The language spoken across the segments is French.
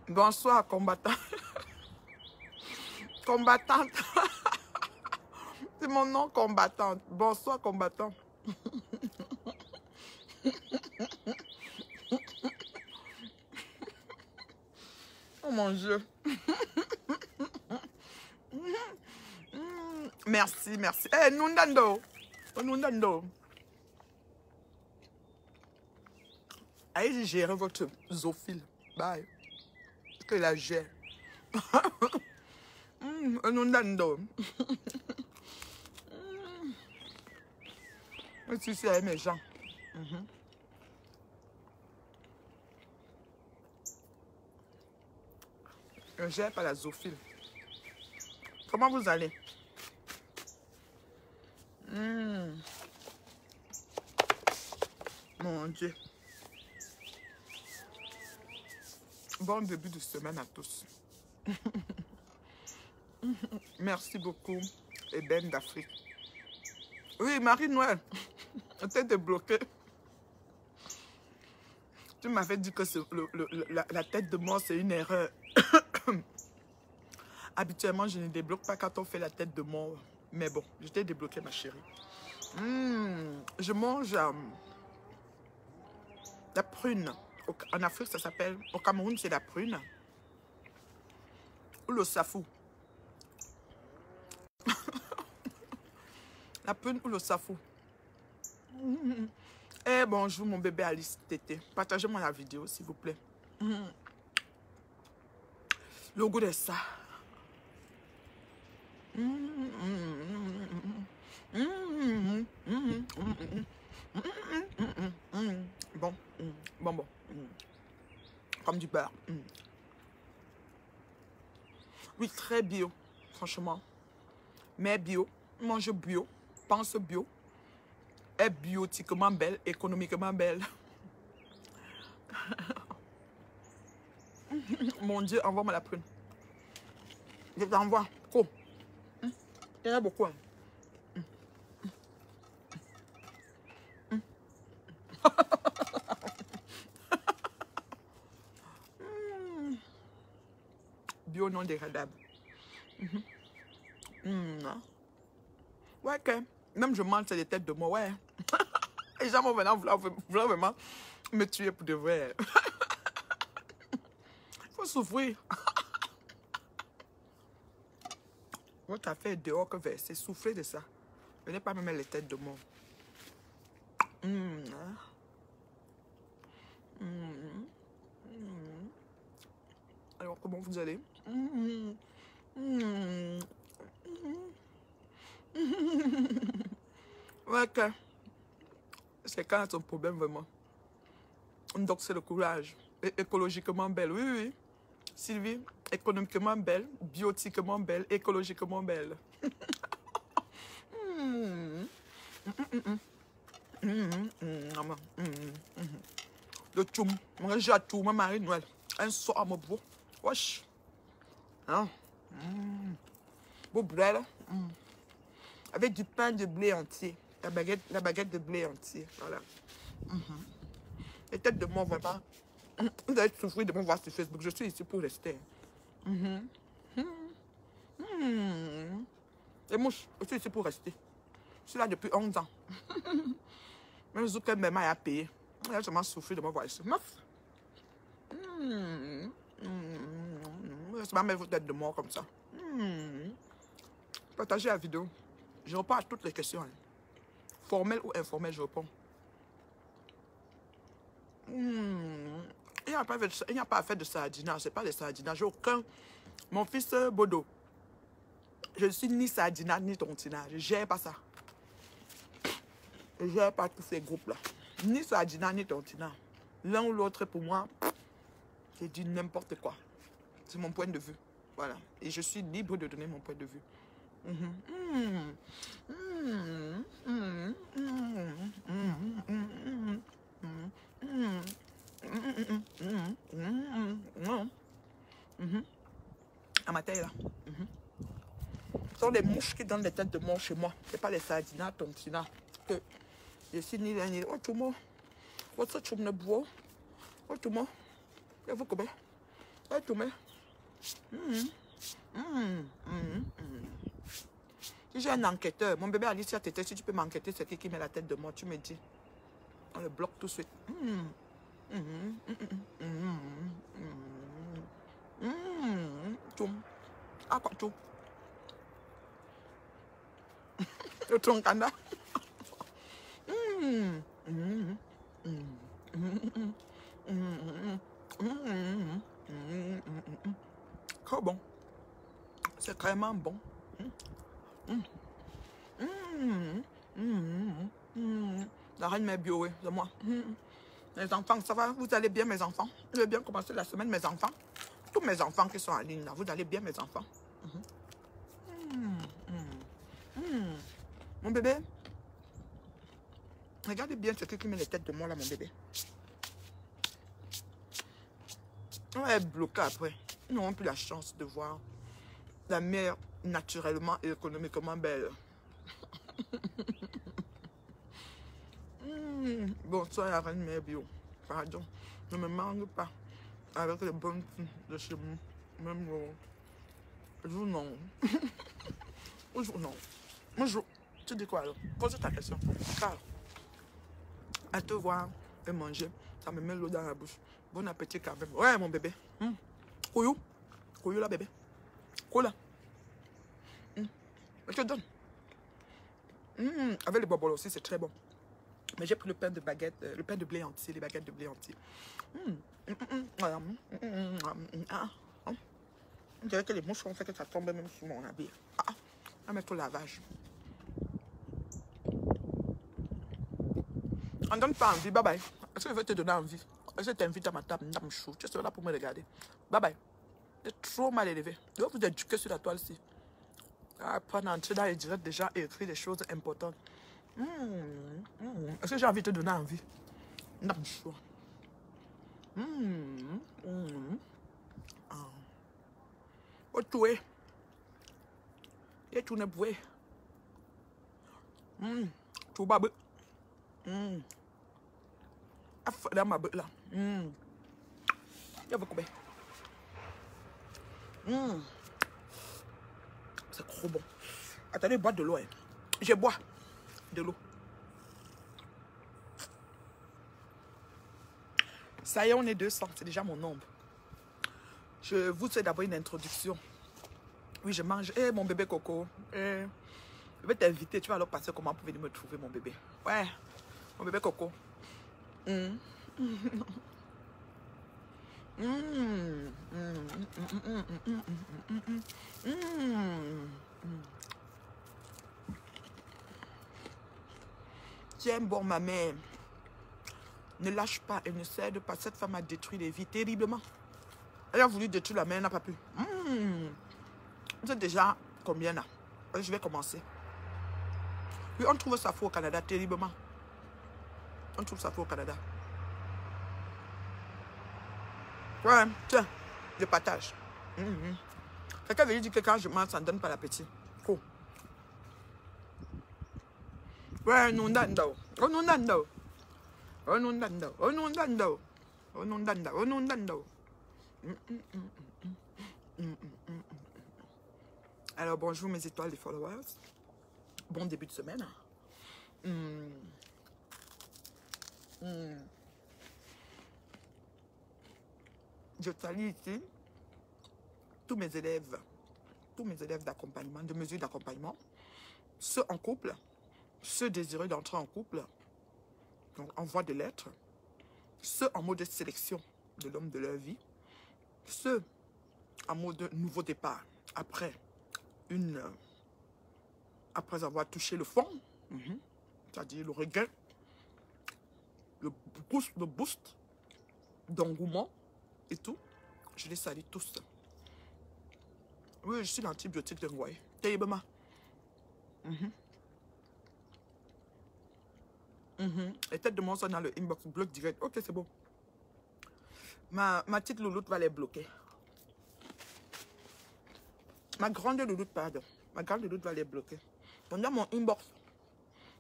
Bonsoir, combattant. Combattante. C'est mon nom, combattante. Bonsoir, combattant. Oh mon Dieu. Merci, merci. Eh, Nundando. Nundando. Allez gérer votre zoophile. Bye. Que la gère. Nundando. Je suis avec mes gens. Je ne gère pas la zoophile. Comment vous allez? Mon Dieu. Bon début de semaine à tous. Merci beaucoup, Eben d'Afrique. Oui, Marie-Noël, t'es débloqué. Tu m'avais dit que la tête de mort, c'est une erreur. Habituellement, je ne débloque pas quand on fait la tête de mort. Mais bon, je t'ai débloqué, ma chérie. Je mange la prune. En Afrique, ça s'appelle... Au Cameroun, c'est la prune. Ou le safou. La prune ou le safou. Eh, bonjour, mon bébé Alice Tété. Partagez-moi la vidéo, s'il vous plaît. Le goût de ça. Bon, bon. Comme du beurre. Oui, très bio, franchement. Mais bio, mange bio, pense bio, est biotiquement belle, économiquement belle. Mon Dieu, envoie-moi la prune. Je t'envoie. Quoi? Il y en a beaucoup. Hein. Bio non dégradable. Ouais, que même je mange des têtes de moi, ouais. Les gens vont venir vouloir vraiment me tuer pour de vrai. Faut souffrir. Votre affaire est dehors que verser. Souffrez de ça. Venez pas me mettre les têtes de moi. Alors, comment vous allez? Ouais, que c'est quand ton problème vraiment. Donc, c'est le courage. Et écologiquement belle, oui, oui. Sylvie, économiquement belle, biotiquement belle, écologiquement belle. Le tchoum, moi j'ai tout, ma Marie-Noël. Un soir à mon beau. Wesh. Hein? Beau blé, avec du pain de blé entier. La baguette de blé entier. Voilà. Les têtes de moi, vraiment. Vous allez souffrir de me voir sur Facebook. Je suis ici pour rester. Les mouches, je suis ici pour rester. Je suis là depuis 11 ans. Même si elle m'a payé. Elle a vraiment souffert de me voir ici. Meuf. C'est pas mettre votre tête de mort comme ça. Partagez la vidéo. Je réponds à toutes les questions. Hein. Formelles ou informelles, je réponds. Il n'y a pas à faire de sardinage. C'est pas des sardinages. J'ai aucun. Mon fils Bodo. Je ne suis ni sardinage ni tontinage. Je ne gère pas ça. Je ne gère pas tous ces groupes-là. Ni sardinage ni tontinage. L'un ou l'autre, pour moi, j'ai dit n'importe quoi. C'est mon point de vue. Voilà. Et je suis libre de donner mon point de vue. À ma taille là. Ce sont des mouches qui donnent des têtes de mort chez moi. Ce n'est pas les sardinats, tontinats. Que je suis ni l'un ni l'autre. Oh, tout le monde. What's up, tu me bois? Oh, tout le monde. Et vous, comment? Ouais, tout, mais. Si j'ai un enquêteur, mon bébé Alicia Tété, si tu peux m'enquêter, c'est qui met la tête de moi, tu me dis. On le bloque tout de suite. Tout. Ah, quoi, tout. Le troncanda. Trop bon. C'est vraiment bon. La reine mère bio, oui, c'est moi. Les enfants, ça va? Vous allez bien, mes enfants? Vous avez bien commencé la semaine, mes enfants? Tous mes enfants qui sont en ligne, là, vous allez bien, mes enfants? Mon bébé, regardez bien ce qui met les têtes de moi, là, mon bébé. On va être bloqué après. Ils n'auront plus la chance de voir la mère naturellement et économiquement belle. Bonsoir, la reine mère bio. Pardon, ne me manque pas avec les bonnes filles de chez moi. Même jour non. Jour non. Bonjour. Tu dis quoi alors? Pose ta question. Car à te voir et manger, ça me met l'eau dans la bouche. Bon appétit quand même. Ouais, mon bébé. Kouyou. Kouyou là, bébé. Koula. Je te donne. Avec les boboles aussi, c'est très bon. Mais j'ai pris le pain de baguette, le pain de blé entier, les baguettes de blé entier. On dirait que les mouches ont fait que ça tombe même sur mon habit. On va mettre au lavage. On ne donne pas envie. Bye bye. Est-ce que je vais te donner envie? Est-ce que je t'invite à ma table? Tu seras là pour me regarder. Bye bye. C'est trop mal élevé. Je vais vous éduquer sur la toile-ci. Pendant entrer dans les directs, déjà écrit des choses importantes. Est-ce que j'ai envie de te donner envie? Oh, tu es. Et tu ne pouvais. Tu vas bien. Dans ma bête là. Il y a beaucoup de. C'est trop bon. Attendez, boire de l'eau. Hein. Je bois de l'eau. Ça y est, on est 200. C'est déjà mon nombre. Je vous fais d'abord une introduction. Oui, je mange. Eh, mon bébé Coco. Je vais t'inviter. Tu vas alors passer comment pour venir me trouver, mon bébé. Ouais, mon bébé Coco. Tiens, bon, ma mère. Ne lâche pas et ne cède pas. Cette femme a détruit les vies terriblement. Elle a voulu détruire la mère, elle n'a pas pu. Vous êtes déjà combien là? Je vais commencer. Oui, on trouve ça faux au Canada terriblement. On trouve ça faux au Canada. Ouais, tiens, je partage. Quelqu'un veut dire que quand je mange, ça ne donne pas l'appétit. Cool. Ouais, non, dando. Oh, non, dando. Oh, non, dando. Oh, non, dando. Oh, non, dando. Oh, non, dando. Alors, bonjour mes étoiles des followers. Bon début de semaine. Je salue ici tous mes élèves d'accompagnement, de mesures d'accompagnement, ceux en couple, ceux désireux d'entrer en couple, donc envoi de lettres, ceux en mode de sélection de l'homme de leur vie, ceux en mode nouveau départ après avoir touché le fond, c'est-à-dire le regain, le boost d'engouement et tout. Je les salue tous. Oui, je suis l'antibiotique de Ngoye. Terriblement. Les têtes de mon sont dans le inbox, bloc direct. Ok, c'est bon. Ma petite louloute va les bloquer. Ma grande louloute, pardon. Ma grande louloute va les bloquer. Donc dans mon inbox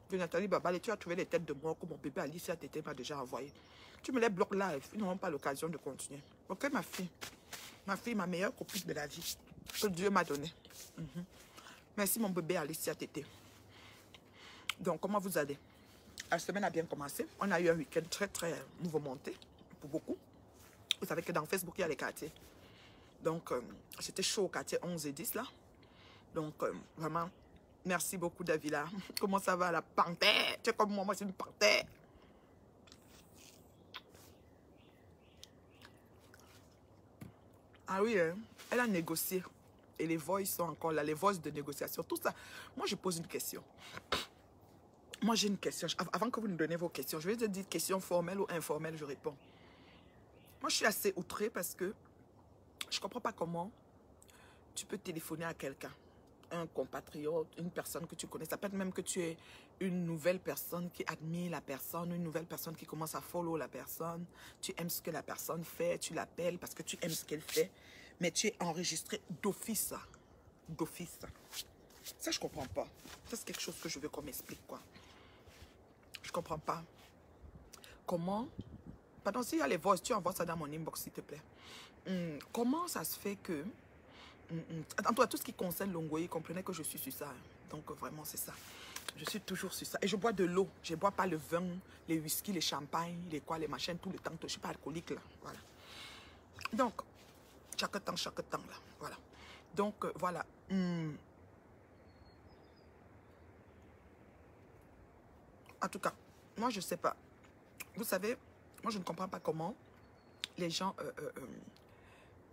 de Nathalie Babale, tu as trouvé les têtes de mort que mon bébé Alicia Tété m'a déjà envoyé. Tu me les bloques live. Ils n'auront pas l'occasion de continuer. Ok, ma fille. Ma fille, ma meilleure copine de la vie. Que Dieu m'a donné. Merci mon bébé Alicia Tété. Donc, comment vous allez? La semaine a bien commencé. On a eu un week-end très, très mouvementé pour beaucoup. Vous savez que dans Facebook, il y a les quartiers. Donc, c'était chaud au quartier 11 et 10 là. Donc, vraiment, merci beaucoup Davila. Comment ça va la panthère? Tu es comme moi c'est une panthère. Ah oui, hein? Elle a négocié. Et les voices sont encore là, les voices de négociation, tout ça. Moi, je pose une question. Moi, j'ai une question. Avant que vous nous donniez vos questions, je vais te dire question formelle ou informelle, je réponds. Moi, je suis assez outrée parce que je ne comprends pas comment tu peux téléphoner à quelqu'un, un compatriote, une personne que tu connais. Ça peut être même que tu es une nouvelle personne qui admire la personne, une nouvelle personne qui commence à follow la personne. Tu aimes ce que la personne fait, tu l'appelles parce que tu aimes ce qu'elle fait, mais tu es enregistré d'office. D'office. Ça, je ne comprends pas. Ça, c'est quelque chose que je veux qu'on m'explique, quoi. Je ne comprends pas. Comment... Pardon, s'il y a les voix, tu envoies ça dans mon inbox, s'il te plaît. Comment ça se fait que... En tout cas, tout ce qui concerne Longoye, comprenez que je suis sur ça. Donc, vraiment, c'est ça. Je suis toujours sur ça. Et je bois de l'eau. Je ne bois pas le vin, les whisky, les champagnes, les quoi, les machines, tout le temps. Je ne suis pas alcoolique, là. Voilà. Donc, chaque temps, là. Voilà. Donc, voilà. En tout cas, moi, je ne sais pas. Vous savez, moi, je ne comprends pas comment les gens...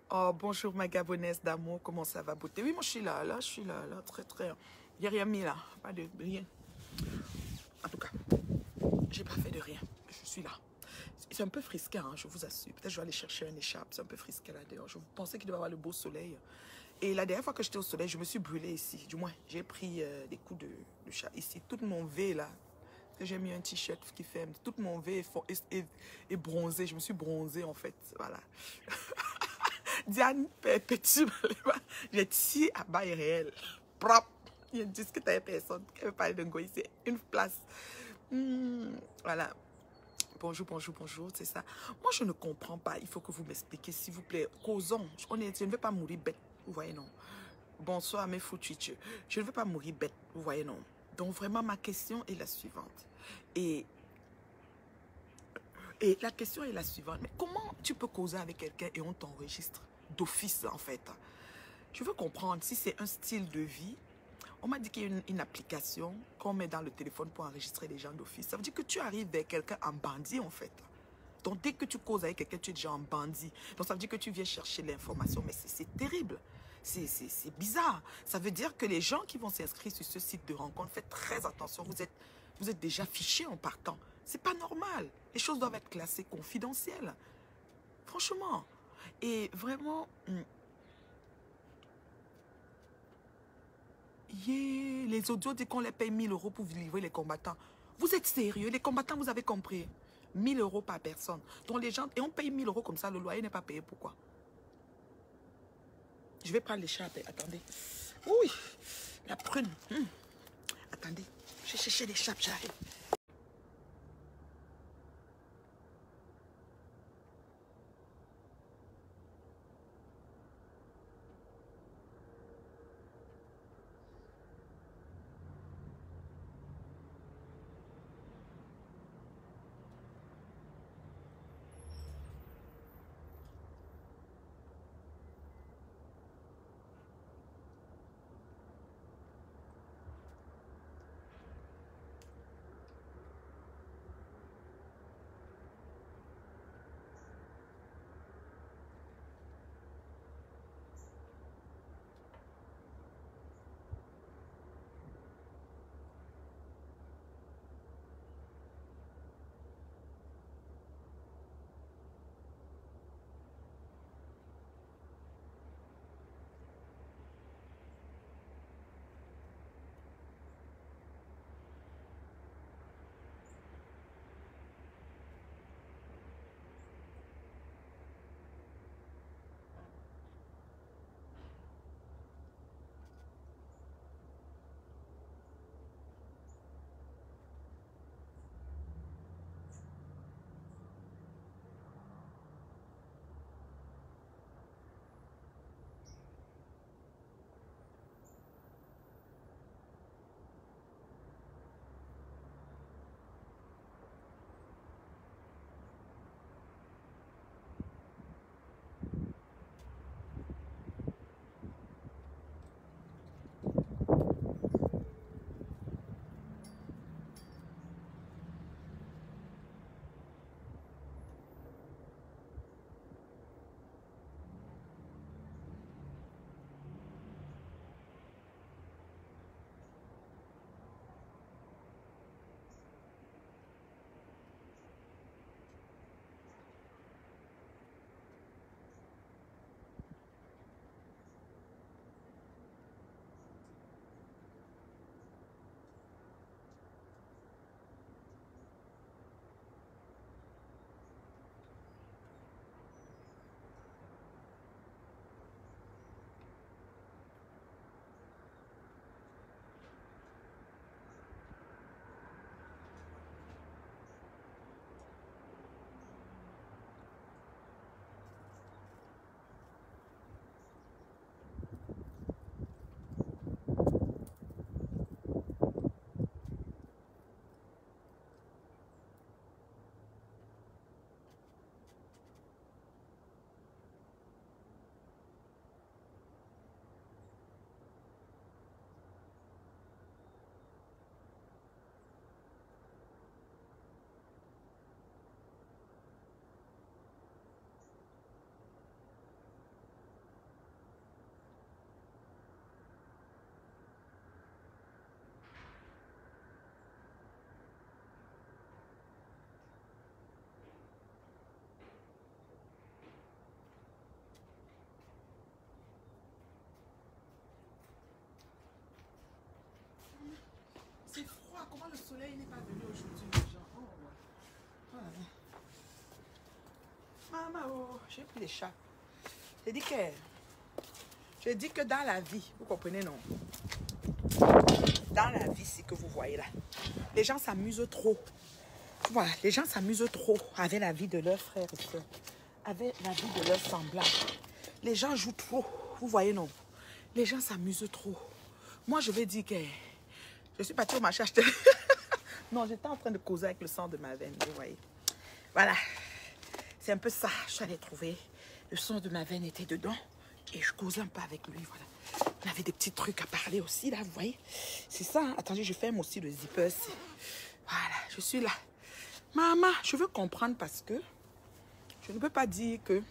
Oh, bonjour ma Gabonaise d'amour, comment ça va, beauté? Oui, moi, je suis là, je suis là, très, très... Il n'y a rien mis là, pas de rien. En tout cas, j'ai pas fait de rien, je suis là. C'est un peu frisqué, hein, je vous assure. Peut-être je vais aller chercher un écharpe, c'est un peu frisqué là dehors. Je pensais qu'il devait y avoir le beau soleil. Et la dernière fois que j'étais au soleil, je me suis brûlée ici. Du moins, j'ai pris des coups de chat ici. Tout mon V là, j'ai mis un t-shirt qui fait, tout mon V est bronzé. Je me suis bronzée en fait, voilà. Diane Petit, j'ai tiré à bail réel, propre. Il y a discuté avec personne. Elle veut parler de Ngoï, c'est une place. Voilà. Bonjour, bonjour, bonjour, c'est ça. Moi, je ne comprends pas. Il faut que vous m'expliquiez, s'il vous plaît. Causons. Je ne veux pas mourir bête. Vous voyez, non. Bonsoir, mes fous Twitch. Je ne veux pas mourir bête. Vous voyez, non. Donc, vraiment, ma question est la suivante. Et la question est la suivante. Mais comment tu peux causer avec quelqu'un et on t'enregistre d'office, en fait? Je veux comprendre si c'est un style de vie. On m'a dit qu'il y a une application qu'on met dans le téléphone pour enregistrer les gens d'office. Ça veut dire que tu arrives vers quelqu'un en bandit, en fait. Donc, dès que tu causes avec quelqu'un, tu es déjà en bandit. Donc, ça veut dire que tu viens chercher l'information. Mais c'est terrible. C'est bizarre. Ça veut dire que les gens qui vont s'inscrire sur ce site de rencontre, faites très attention. Vous êtes déjà fichés en partant. C'est pas normal. Les choses doivent être classées confidentielles. Franchement. Et vraiment... Yeah, les audios disent qu'on les paye 1000 € pour livrer les combattants. Vous êtes sérieux? Les combattants, vous avez compris. 1000 € par personne. Donc les gens... Et on paye 1000 € comme ça, le loyer n'est pas payé. Pourquoi? Je vais prendre l'écharpe. Attendez. Oui, la prune. Attendez. Je vais chercher l'écharpe, j'arrive. soleil n'est pas venu aujourd'hui, les gens. Oh, ouais. Maman, oh, j'ai pris les chats. J'ai dit que dans la vie, vous comprenez, non? Dans la vie, c'est que vous voyez là. Les gens s'amusent trop. Voilà, les gens s'amusent trop avec la vie de leurs frères et sœurs, avec la vie de leurs semblables. Les gens jouent trop. Vous voyez, non? Les gens s'amusent trop. Moi, je vais dire que je suis partie au marché acheter. Non, j'étais en train de causer avec le sang de ma veine, vous voyez. Voilà. C'est un peu ça. Je suis allée trouver. Le sang de ma veine était dedans. Et je causais un peu avec lui, voilà. On avait des petits trucs à parler aussi, là, vous voyez. C'est ça, hein? Attendez, je ferme aussi le zipper. Voilà, je suis là. Maman, je veux comprendre parce que je ne peux pas dire que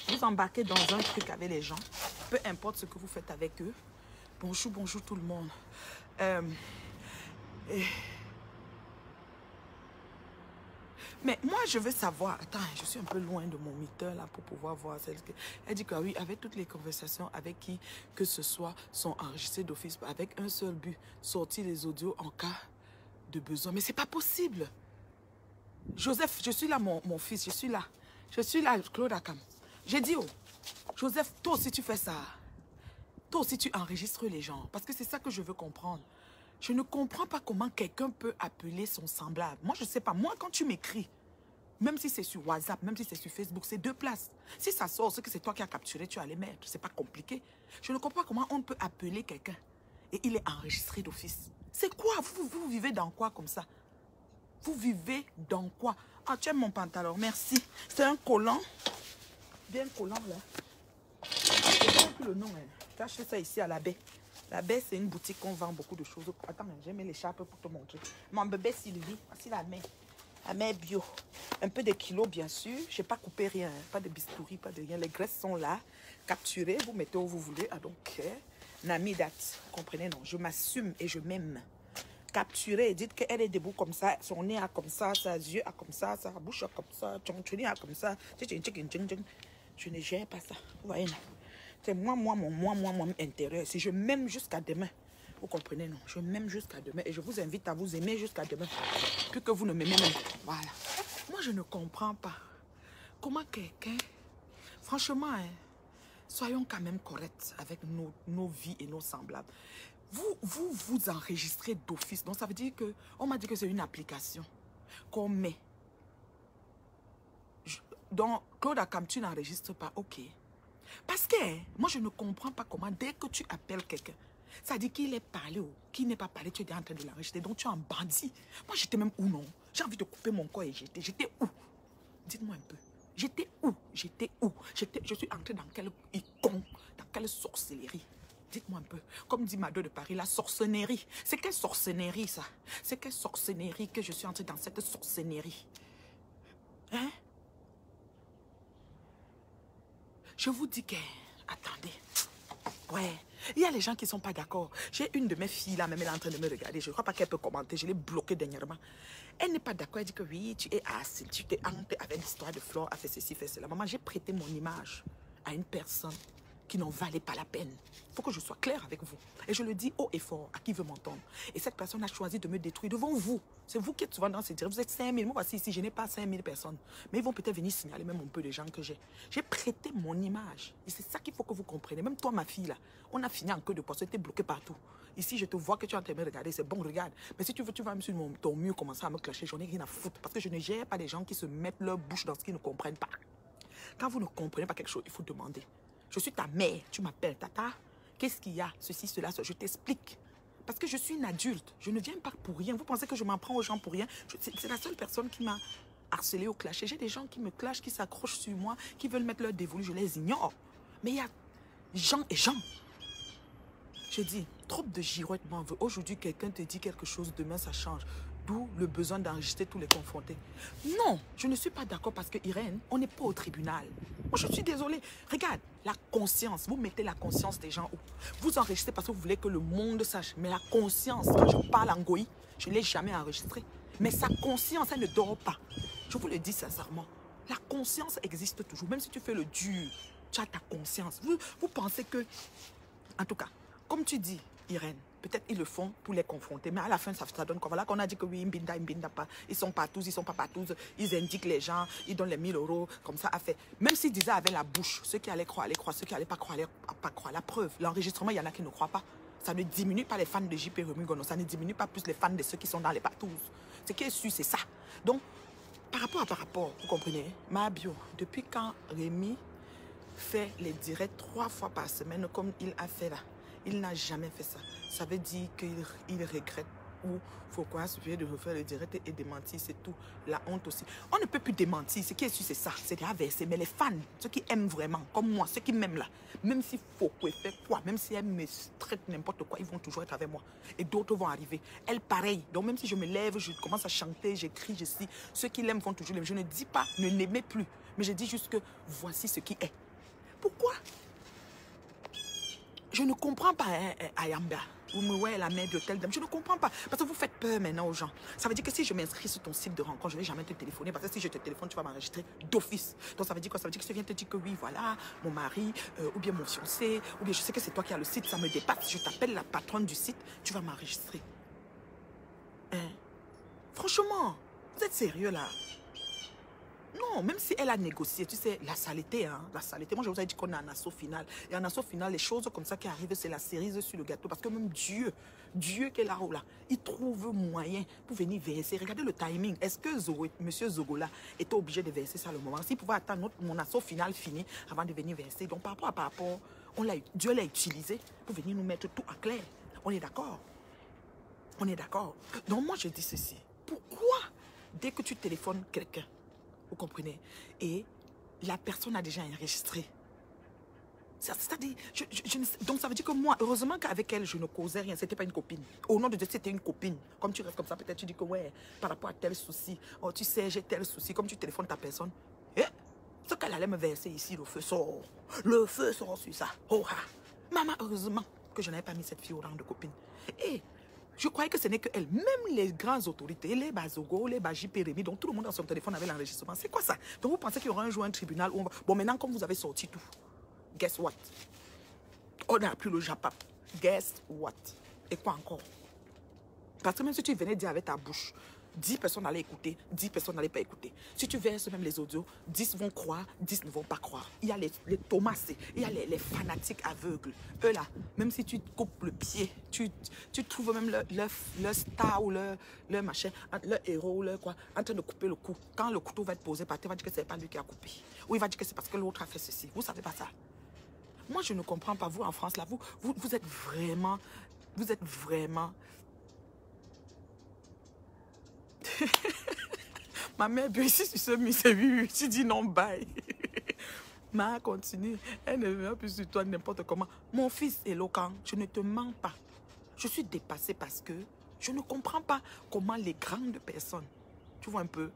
vous embarquez dans un truc avec les gens, peu importe ce que vous faites avec eux. Bonjour, bonjour tout le monde. Mais moi, je veux savoir... Attends, je suis un peu loin de mon meter là pour pouvoir voir celle que... Elle dit que oui, avec toutes les conversations avec qui que ce soit sont enregistrées d'office avec un seul but, sortir les audios en cas de besoin. Mais c'est pas possible. Joseph, je suis là, mon fils, je suis là. Je suis là, Claude Akam. J'ai dit, oh, Joseph, toi aussi tu fais ça. Toi aussi tu enregistres les gens. Parce que c'est ça que je veux comprendre. Je ne comprends pas comment quelqu'un peut appeler son semblable. Moi, je ne sais pas. Moi, quand tu m'écris, même si c'est sur WhatsApp, même si c'est sur Facebook, c'est deux places. Si ça sort, c'est que c'est toi qui as capturé, tu as les mettre. C'est pas compliqué. Je ne comprends pas comment on peut appeler quelqu'un et il est enregistré d'office. C'est quoi? Vous vivez dans quoi comme ça? Vous vivez dans quoi? Ah, tu aimes mon pantalon, merci. C'est un collant. Bien collant, là. Je ne sais plus le nom. Hein. Tu as acheté ça ici à la baie. La baie, c'est une boutique où on vend beaucoup de choses. Attends, j'ai mis l'écharpe pour te montrer. Mon bébé Sylvie, voici la main. La main bio. Un peu de kilos, bien sûr. Je n'ai pas coupé rien. Pas de bistouri, pas de rien. Les graisses sont là. Capturées, vous mettez où vous voulez. Ah, donc, Nami date. Vous comprenez, non? Je m'assume et je m'aime. Capturée, dites qu'elle est debout comme ça. Son nez a comme ça, ses yeux a comme ça, sa bouche a comme ça, son nez a comme ça. Je ne gère pas ça. Vous voyez, non? C'est moi intérieur. Si je m'aime jusqu'à demain, vous comprenez, non? Je m'aime jusqu'à demain et je vous invite à vous aimer jusqu'à demain. Plus que vous ne m'aimez même. Voilà. Moi, je ne comprends pas comment quelqu'un... Franchement, hein, soyons quand même corrects avec nos vies et nos semblables. Vous enregistrez d'office. Donc, ça veut dire que... On m'a dit que c'est une application qu'on met. Donc, Claude Akam, tu n'enregistres pas. OK. Parce que moi, je ne comprends pas comment, dès que tu appelles quelqu'un, ça dit qu'il est parlé ou qu'il n'est pas parlé, tu es en train de l'enregistrer. Donc, tu es un bandit. Moi, j'étais même où, non? J'ai envie de couper mon corps et j'étais où? Dites-moi un peu. J'étais où? J'étais où? Je suis entrée dans quel icône, dans quelle sorcellerie? Dites-moi un peu. Comme dit Mado de Paris, la sorcellerie. C'est quelle sorcellerie, ça? C'est quelle sorcellerie que je suis entrée dans cette sorcellerie? Hein? Je vous dis que... Attendez. Ouais. Il y a les gens qui ne sont pas d'accord. J'ai une de mes filles là, même elle est en train de me regarder. Je ne crois pas qu'elle peut commenter. Je l'ai bloquée dernièrement. Elle n'est pas d'accord. Elle dit que oui, tu es assis. Tu t'es hanté avec l'histoire de Flore, a fait ceci, fait cela. Maman, j'ai prêté mon image à une personne qui n'en valait pas la peine. Il faut que je sois claire avec vous. Et je le dis haut et fort à qui veut m'entendre. Et cette personne a choisi de me détruire devant vous. C'est vous qui êtes souvent dans ces directs. Vous êtes 5000. Moi, voici ici, je n'ai pas 5000 personnes. Mais ils vont peut-être venir signaler même un peu de gens que j'ai. J'ai prêté mon image. Et c'est ça qu'il faut que vous compreniez. Même toi, ma fille, là, on a fini en queue de poisson. Tu es bloqué partout. Ici, je te vois que tu es en train de me regarder. C'est bon, regarde. Mais si tu veux, tu vas même sur ton mur commencer à me clasher. J'en ai rien à foutre. Parce que je ne gère pas les gens qui se mettent leur bouche dans ce qu'ils ne comprennent pas. Quand vous ne comprenez pas quelque chose, il faut demander. Je suis ta mère, tu m'appelles Tata. Qu'est-ce qu'il y a? Ceci, cela, je t'explique. Parce que je suis une adulte. Je ne viens pas pour rien. Vous pensez que je m'en prends aux gens pour rien? C'est la seule personne qui m'a harcelé au clash. J'ai des gens qui me clashent, qui s'accrochent sur moi, qui veulent mettre leur dévolu. Je les ignore. Mais il y a gens et gens. Je dis, trop de girouettes m'en veut. Aujourd'hui, quelqu'un te dit quelque chose, demain ça change. D'où le besoin d'enregistrer tous les confrontés. Non, je ne suis pas d'accord parce que Irène, on n'est pas au tribunal. Moi, je suis désolée. Regarde, la conscience. Vous mettez la conscience des gens où? Vous enregistrez parce que vous voulez que le monde sache. Mais la conscience, quand je parle en goï, je ne l'ai jamais enregistrée. Mais sa conscience, elle ne dort pas. Je vous le dis sincèrement. La conscience existe toujours. Même si tu fais le dur, tu as ta conscience. Vous pensez que... En tout cas, comme tu dis, Irène, Peut-être ils le font pour les confronter, mais à la fin, ça donne quoi? Voilà qu'on a dit que oui, Mbinda pas. Ils sont partout, ils sont pas partout. Ils indiquent les gens, ils donnent les 1000 euros, comme ça, à fait. Même s'ils disaient avec la bouche, ceux qui allaient croire, ceux qui allaient pas croire, pas croire. La preuve, l'enregistrement, il y en a qui ne croient pas. Ça ne diminue pas les fans de JP Remigono, ça ne diminue pas plus les fans de ceux qui sont dans les partous. Ce qui est sûr, c'est ça. Donc, par rapport, vous comprenez, ma bio, depuis quand Rémi fait les directs 3 fois par semaine comme il a fait là, il n'a jamais fait ça. Ça veut dire qu'il regrette ou il faut quoi suffire de refaire le direct et démentir, c'est tout. La honte aussi. On ne peut plus démentir, ce qui est sûr c'est ça, c'est inversé. Mais les fans, ceux qui aiment vraiment, comme moi, ceux qui m'aiment là, même s'il faut faire quoi, même si elle me traite n'importe quoi, ils vont toujours être avec moi. Et d'autres vont arriver. Elle pareil. Donc même si je me lève, je commence à chanter, j'écris, je suis. Ceux qui l'aiment vont toujours l'aimer. Je ne dis pas ne l'aimez plus, mais je dis juste que voici ce qui est. Pourquoi? Je ne comprends pas, Ayamba. Vous me voyez la mère de telle dame. Je ne comprends pas. Parce que vous faites peur maintenant aux gens. Ça veut dire que si je m'inscris sur ton site de rencontre, je ne vais jamais te téléphoner. Parce que si je te téléphone, tu vas m'enregistrer d'office. Donc ça veut dire quoi? Ça veut dire que je viens te dire que oui, voilà, mon mari, ou bien mon fiancé, ou bien je sais que c'est toi qui as le site, ça me dépasse. Je t'appelle la patronne du site, tu vas m'enregistrer. Hein? Franchement, vous êtes sérieux là? Non, même si elle a négocié, tu sais, la saleté, hein, la saleté. Moi, je vous ai dit qu'on est en assaut final. Et en assaut final, les choses comme ça qui arrivent, c'est la cerise sur le gâteau. Parce que même Dieu qui est là-haut, là, il trouve moyen pour venir verser. Regardez le timing. Est-ce que Monsieur Zogola était obligé de verser ça le moment? S'il pouvait attendre mon assaut final fini avant de venir verser. Donc, par rapport, Dieu l'a utilisé pour venir nous mettre tout à clair. On est d'accord? On est d'accord? Donc, moi, je dis ceci. Pourquoi, dès que tu téléphones quelqu'un, vous comprenez? Et la personne a déjà enregistré. C'est-à-dire, donc ça veut dire que moi, heureusement qu'avec elle, je ne causais rien. C'était pas une copine. Au nom de Dieu, c'était une copine. Comme tu restes comme ça, peut-être tu dis que ouais, par rapport à tel souci, oh, tu sais, j'ai tel souci. Comme tu téléphones ta personne, et ce qu'elle allait me verser ici, le feu sort. Le feu sort sur ça. Oh, ah. Maman, heureusement que je n'avais pas mis cette fille au rang de copine. Et je croyais que ce n'est que elle. Même les grandes autorités, les Bazogo, les Baji Pérémy, donc tout le monde dans son téléphone avait l'enregistrement. C'est quoi ça? Donc vous pensez qu'il y aura un jour un tribunal où on va... Bon, maintenant, comme vous avez sorti tout, guess what? On n'a plus le Japap. Guess what? Et quoi encore? Parce que même si tu venais dire avec ta bouche, 10 personnes allaient écouter, 10 personnes n'allaient pas écouter. Si tu verses même les audios, 10 vont croire, 10 ne vont pas croire. Il y a les Thomas, il y a les fanatiques aveugles. Eux là, même si tu coupes le pied, tu trouves même leur star ou leur machin, leur héros ou leur quoi, en train de couper le cou. Quand le couteau va être posé par terre, il va dire que c'est pas lui qui a coupé. Ou il va dire que c'est parce que l'autre a fait ceci. Vous savez pas ça? Moi, je ne comprends pas. Vous, en France, là, vous êtes vraiment... Vous êtes vraiment... Ma mère, bien ici, tu se mis, c'est oui, tu dis non, bye. Ma continue. Elle ne vient plus sur toi n'importe comment. Mon fils éloquent, je ne te mens pas. Je suis dépassée parce que je ne comprends pas comment les grandes personnes, tu vois un peu,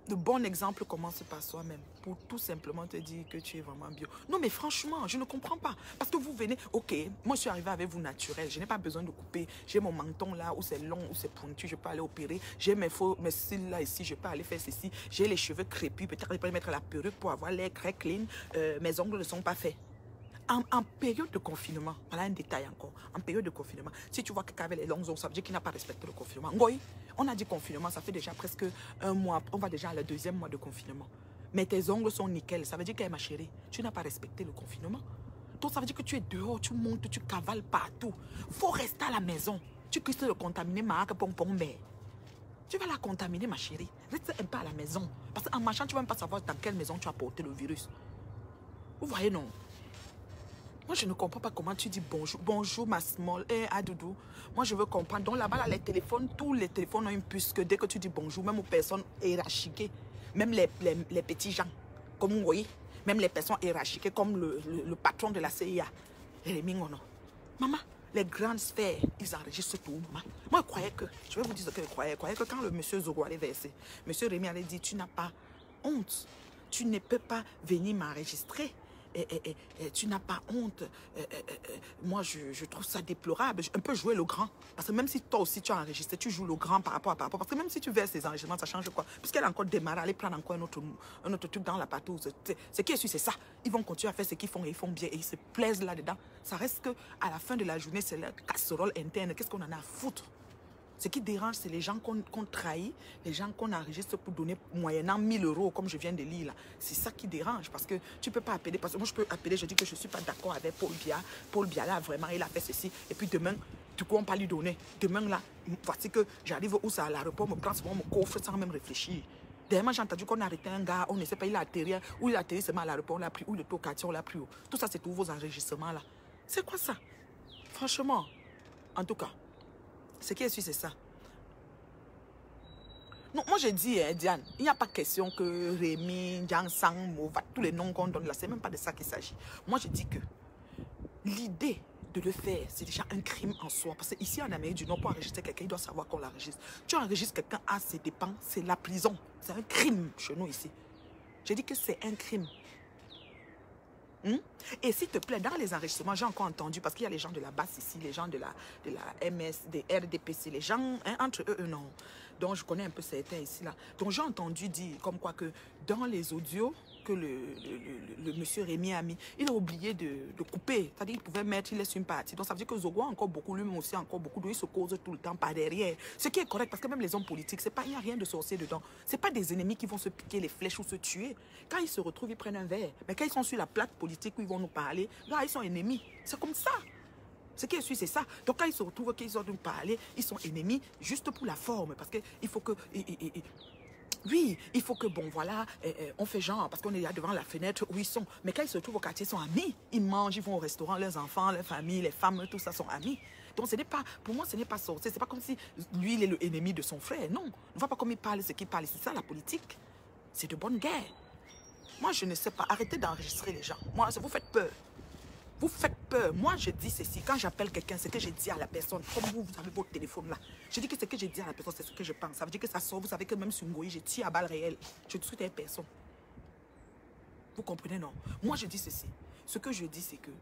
le bon exemple commence par soi-même pour tout simplement te dire que tu es vraiment bio. Non, mais franchement, je ne comprends pas. Parce que vous venez, ok, moi je suis arrivée avec vous naturel. Je n'ai pas besoin de couper. J'ai mon menton là où c'est long, où c'est pointu. Je peux aller opérer. J'ai mes cils là ici. Je peux aller faire ceci. J'ai les cheveux crépus. Peut-être je peux mettre la perruque pour avoir l'air très clean. Mes ongles ne sont pas faits. En période de confinement, voilà un détail encore. En période de confinement, si tu vois quelqu'un avec les longues ongles, ça veut dire qu'il n'a pas respecté le confinement. Ngoï, on a dit confinement, ça fait déjà presque un mois. On va déjà à le 2e mois de confinement. Mais tes ongles sont nickel. Ça veut dire que, ma chérie, tu n'as pas respecté le confinement. Donc ça veut dire que tu es dehors, tu montes, tu cavales partout. Il faut rester à la maison. Tu risques de contaminer ma pompon, mais tu vas la contaminer, ma chérie. Reste un peu à la maison. Parce qu'en marchant, tu ne vas même pas savoir dans quelle maison tu as porté le virus. Vous voyez, non? Moi, je ne comprends pas comment tu dis bonjour. Bonjour, ma small. Adoudou. Moi, je veux comprendre. Donc là-bas, là, les téléphones, tous les téléphones ont une puce que dès que tu dis bonjour, même aux personnes hiérarchiques, même les petits gens, comme vous voyez, même les personnes hiérarchiques, comme le patron de la CIA, Rémi Ngono. Maman, les grandes sphères, ils enregistrent tout. Maman. Moi, je croyais que, je vais vous dire ce que je croyais que quand le monsieur Zogo allait verser, monsieur Rémi allait dire, tu n'as pas honte. Tu ne peux pas venir m'enregistrer. tu n'as pas honte. Moi, je trouve ça déplorable. Un peu jouer le grand. Parce que même si toi aussi, tu as enregistré, tu joues le grand par rapport. Parce que même si tu verses les enregistrements, ça change quoi? Puisqu'elle a encore démarré, aller prendre encore un autre truc dans la partouze. Ce qui est sûr, c'est ça. Ils vont continuer à faire ce qu'ils font et ils font bien et ils se plaisent là-dedans. Ça reste qu'à la fin de la journée, c'est la casserole interne. Qu'est-ce qu'on en a à foutre? Ce qui dérange, c'est les gens qu'on trahit, les gens qu'on enregistre pour donner moyennant 1000 €, comme je viens de lire là. C'est ça qui dérange, parce que tu ne peux pas appeler, parce que moi je peux appeler, je dis que je ne suis pas d'accord avec Paul Biya. Paul Biya là, vraiment, il a fait ceci, et puis demain, du coup, on ne peut pas lui donner. Demain là, voici que j'arrive où ça à l'aéroport, me prend souvent mon coffre sans même réfléchir. Dernièrement, j'ai entendu qu'on a arrêté un gars, on ne sait pas, il a atterri, ou il a atterri seulement à l'aéroport, on l'a pris, ou le taux quartier, on l'a pris. Tout ça, c'est tous vos enregistrements là. C'est quoi ça? Franchement, en tout cas. Ce qui est sûr, c'est ça. Non, moi j'ai dit, Diane, il n'y a pas question que Rémi, Jiang Sang, Mova, tous les noms qu'on donne là, c'est même pas de ça qu'il s'agit. Moi je dis que l'idée de le faire, c'est déjà un crime en soi. Parce que ici en Amérique du Nord, pour enregistrer quelqu'un, il doit savoir qu'on l'enregistre. Tu enregistres quelqu'un à ses dépens, c'est la prison. C'est un crime chez nous ici. J'ai dit que c'est un crime. Et s'il te plaît, dans les enregistrements, j'ai encore entendu, parce qu'il y a les gens de la BAS ici, les gens de la MS, des RDPC, les gens, entre eux, non. Donc, je connais un peu certains ici, là. Donc, j'ai entendu dire, comme quoi que dans les audios que le monsieur Rémi a mis, il a oublié de couper. C'est-à-dire qu'il pouvait mettre, il laisse une partie. Donc, ça veut dire que Zogo a encore beaucoup, lui aussi encore beaucoup, donc il se cause tout le temps par derrière. Ce qui est correct, parce que même les hommes politiques, il n'y a rien de sorcier dedans. Ce n'est pas des ennemis qui vont se piquer les flèches ou se tuer. Quand ils se retrouvent, ils prennent un verre. Mais quand ils sont sur la plaque politique où ils vont nous parler, là, ils sont ennemis. C'est comme ça. Ce qui est sûr, c'est ça. Donc, quand ils se retrouvent, qu'ils ont nous parler, ils sont ennemis juste pour la forme. Parce qu'il faut que... Oui, il faut que, bon, voilà, on fait genre, parce qu'on est là devant la fenêtre où ils sont. Mais quand ils se retrouvent au quartier, ils sont amis. Ils mangent, ils vont au restaurant, leurs enfants, leurs familles, les femmes, tout ça sont amis. Donc, ce n'est pas, pour moi, ce n'est pas sorcier. Ce n'est pas comme si lui, il est l'ennemi de son frère. Non, ne vois pas comme il parle, ce qu'il parle. C'est ça, la politique. C'est de bonne guerre. Moi, je ne sais pas. Arrêtez d'enregistrer les gens. Moi, ça vous fait peur. Vous faites peur. Moi, je dis ceci. Quand j'appelle quelqu'un, c'est ce que j'ai dit à la personne. Comme vous avez votre téléphone là. Je dis que ce que j'ai dit à la personne, c'est ce que je pense. Ça veut dire que ça sort. Vous savez que même sur Ngoï, je tire à balles réelles. Je ne suis une personne. Vous comprenez, non? Moi, je dis ceci. Ce que je dis, c'est que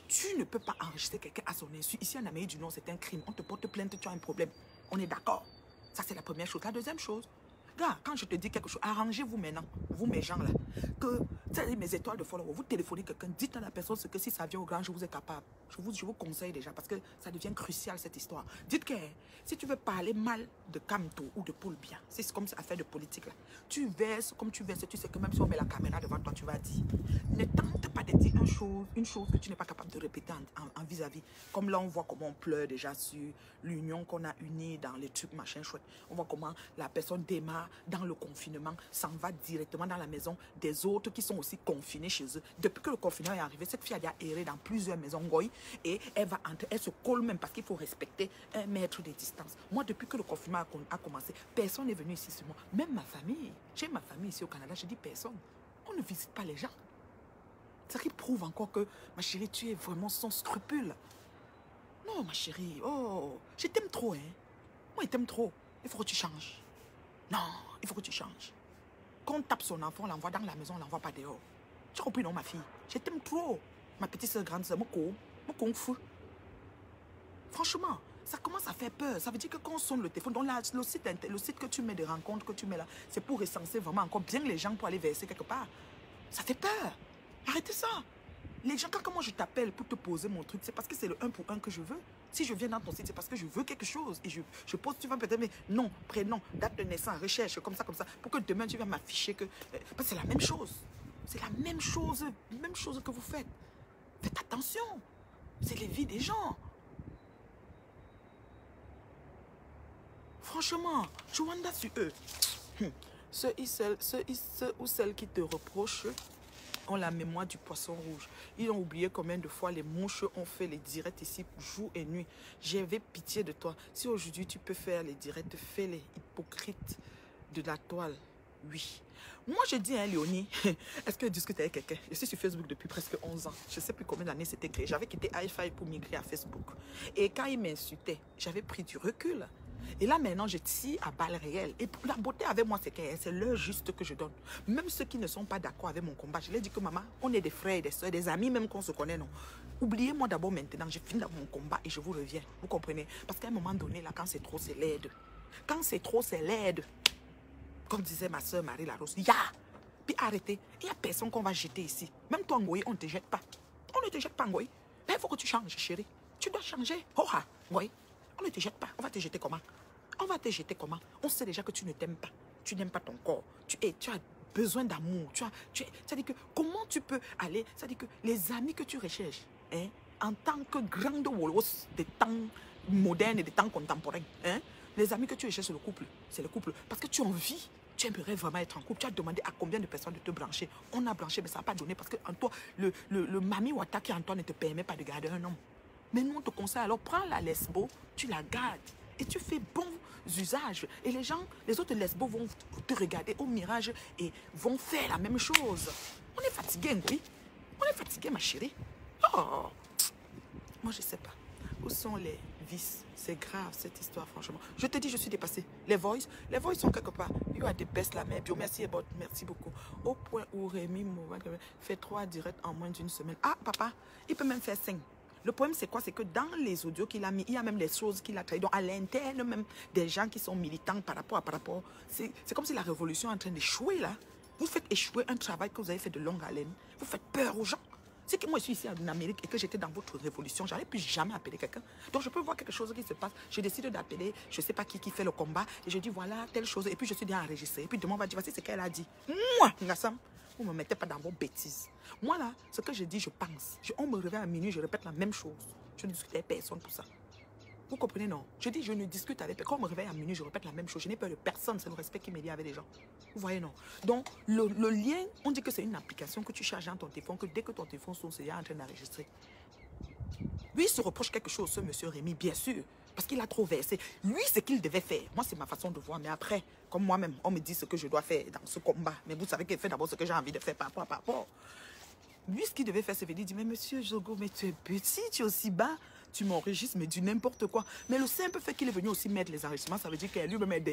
tu ne peux pas enregistrer quelqu'un à son insu. Ici, en Amérique du Nord, c'est un crime. On te porte plainte, tu as un problème. On est d'accord. Ça, c'est la première chose. La deuxième chose, gars, quand je te dis quelque chose, arrangez-vous maintenant, vous mes gens là, que, mes étoiles de follow, vous téléphonez quelqu'un, dites à la personne ce que si ça vient au grand, je vous ai capable. Je vous conseille déjà, parce que ça devient crucial cette histoire. Dites que si tu veux parler mal de Kamto ou de Paul Biya, c'est comme cette affaire de politique là, tu verses comme tu verses, tu sais que même si on met la caméra devant toi, tu vas dire. Ne tente pas de dire une chose que tu n'es pas capable de répéter en vis-à-vis. Comme là, on voit comment on pleure déjà sur l'union qu'on a unie dans les trucs machin chouette. On voit comment la personne démarre dans le confinement, s'en va directement dans la maison des autres qui sont aussi confinés chez eux. Depuis que le confinement est arrivé, cette fille a déjà erré dans plusieurs maisons Ngoï et elle va entrer, elle se colle même parce qu'il faut respecter 1 mètre de distance. Moi, depuis que le confinement a commencé, personne n'est venu ici sur moi. Même ma famille, j'ai ma famille ici au Canada, je dis personne. On ne visite pas les gens. Ça qui prouve encore que, ma chérie, tu es vraiment sans scrupule. Non, ma chérie, oh, je t'aime trop, hein. Moi, je t'aime trop. Il faut que tu changes. Non, il faut que tu changes. Quand on tape son enfant, on l'envoie dans la maison, on ne l'envoie pas dehors. Tu as compris, non, ma fille? Je t'aime trop. Ma petite soeur, grande soeur, mon kung fu. Franchement, ça commence à faire peur. Ça veut dire que quand on sonne le téléphone, donc là, le site que tu mets de rencontres, que tu mets là, c'est pour recenser vraiment encore bien les gens pour aller verser quelque part. Ça fait peur. Arrêtez ça. Les gens, quand moi je t'appelle pour te poser mon truc, c'est parce que c'est le 1 pour 1 que je veux. Si je viens dans ton site, c'est parce que je veux quelque chose. Et je pose, tu vas peut-être, mais non, prénom, date de naissance, recherche, comme ça, pour que demain tu vas m'afficher que... Parce que c'est la même chose. C'est la même chose que vous faites. Faites attention. C'est les vies des gens. Franchement, tu wanda sur eux. Ceux ou celles qui te reprochent ont la mémoire du poisson rouge. Ils ont oublié combien de fois les mouches ont fait les directs ici, jour et nuit. J'avais pitié de toi. Si aujourd'hui tu peux faire les directs, fais-les, hypocrites de la toile. Oui. Moi, je dis, hein, Léonie, est-ce que je discute avec quelqu'un? Je suis sur Facebook depuis presque 11 ans. Je ne sais plus combien d'années c'était créé. J'avais quitté hi5 pour migrer à Facebook. Et quand il m'insultait, j'avais pris du recul. Et là, maintenant, je tire à balles réelles. Et la beauté avec moi, c'est que c'est l'heure juste que je donne. Même ceux qui ne sont pas d'accord avec mon combat, je leur dis que maman, on est des frères et des soeurs, des amis, même qu'on se connaît, non. Oubliez-moi d'abord maintenant, j'ai fini mon combat et je vous reviens. Vous comprenez? Parce qu'à un moment donné, là, quand c'est trop, c'est l'aide. Quand c'est trop, c'est l'aide. Comme disait ma soeur Marie-Larose, puis arrêtez. Il n'y a personne qu'on va jeter ici. Même toi, Ngoï, on ne te jette pas. On ne te jette pas, Ngoï. Mais il faut que tu changes, chérie. Tu dois changer. Oh, Ngoï. On ne te jette pas. On va te jeter comment? On va te jeter comment? On sait déjà que tu ne t'aimes pas. Tu n'aimes pas ton corps. Tu as besoin d'amour. C'est-à-dire que comment tu peux aller? C'est-à-dire que les amis que tu recherches, hein, en tant que grande Wolos des temps modernes et des temps contemporains, hein, les amis que tu recherches, c'est le couple. C'est le couple. Parce que tu as envie. Tu aimerais vraiment être en couple. Tu as demandé à combien de personnes de te brancher. On a branché, mais ça n'a pas donné parce que en toi, le mami Wata qui en toi ne te permet pas de garder un homme. Mais nous, on te conseille, alors prends la lesbo, tu la gardes et tu fais bons usages. Et les gens, les autres lesbos vont te regarder au mirage et vont faire la même chose. On est fatigué, oui. On est fatigué, ma chérie. Oh, moi, je ne sais pas. Où sont les vices? C'est grave, cette histoire, franchement. Je te dis, je suis dépassée. Les voice sont quelque part. You are the best, la mère. Bio, merci, merci beaucoup. Au point où Rémi Mouvan fait 3 directs en moins d'une semaine. Ah, papa, il peut même faire 5. Le problème, c'est quoi? C'est que dans les audios qu'il a mis, il y a même les choses qu'il a trahies. Donc, à l'interne, même des gens qui sont militants par rapport. C'est comme si la révolution est en train d'échouer, là. Vous faites échouer un travail que vous avez fait de longue haleine. Vous faites peur aux gens. C'est que moi, je suis ici en Amérique et que j'étais dans votre révolution. Je n'allais plus jamais appeler quelqu'un. Donc, je peux voir quelque chose qui se passe. Je décide d'appeler, je ne sais pas qui fait le combat. Et je dis, voilà, telle chose. Et puis, je suis bien enregistré. Et puis, demain, on va dire, voici ce qu'elle a dit. Moi, Ngassam, vous ne me mettez pas dans vos bêtises. Moi, là, ce que je dis, je pense. On me réveille à minuit, je répète la même chose. Je ne discute avec personne pour ça. Vous comprenez, non? Je dis, je ne discute avec personne. Quand on me réveille à minuit, je répète la même chose. Je n'ai peur de personne. C'est le respect qui me lie avec les gens. Vous voyez, non? Donc, le lien, on dit que c'est une application que tu charges dans ton téléphone, que dès que ton téléphone sonne, c'est en train d'enregistrer. Lui, il se reproche quelque chose, ce monsieur Rémi, bien sûr. Parce qu'il a trop versé. Lui, ce qu'il devait faire. Moi, c'est ma façon de voir. Mais après, comme moi-même, on me dit ce que je dois faire dans ce combat. Mais vous savez qu'il fait d'abord ce que j'ai envie de faire par rapport. Lui, ce qu'il devait faire, c'est venir dire, mais monsieur Jogo, mais tu es petit, tu es aussi bas. Tu m'enregistres, mais du n'importe quoi. Mais le simple fait qu'il est venu aussi mettre les enregistrements, ça veut dire qu'il lui-même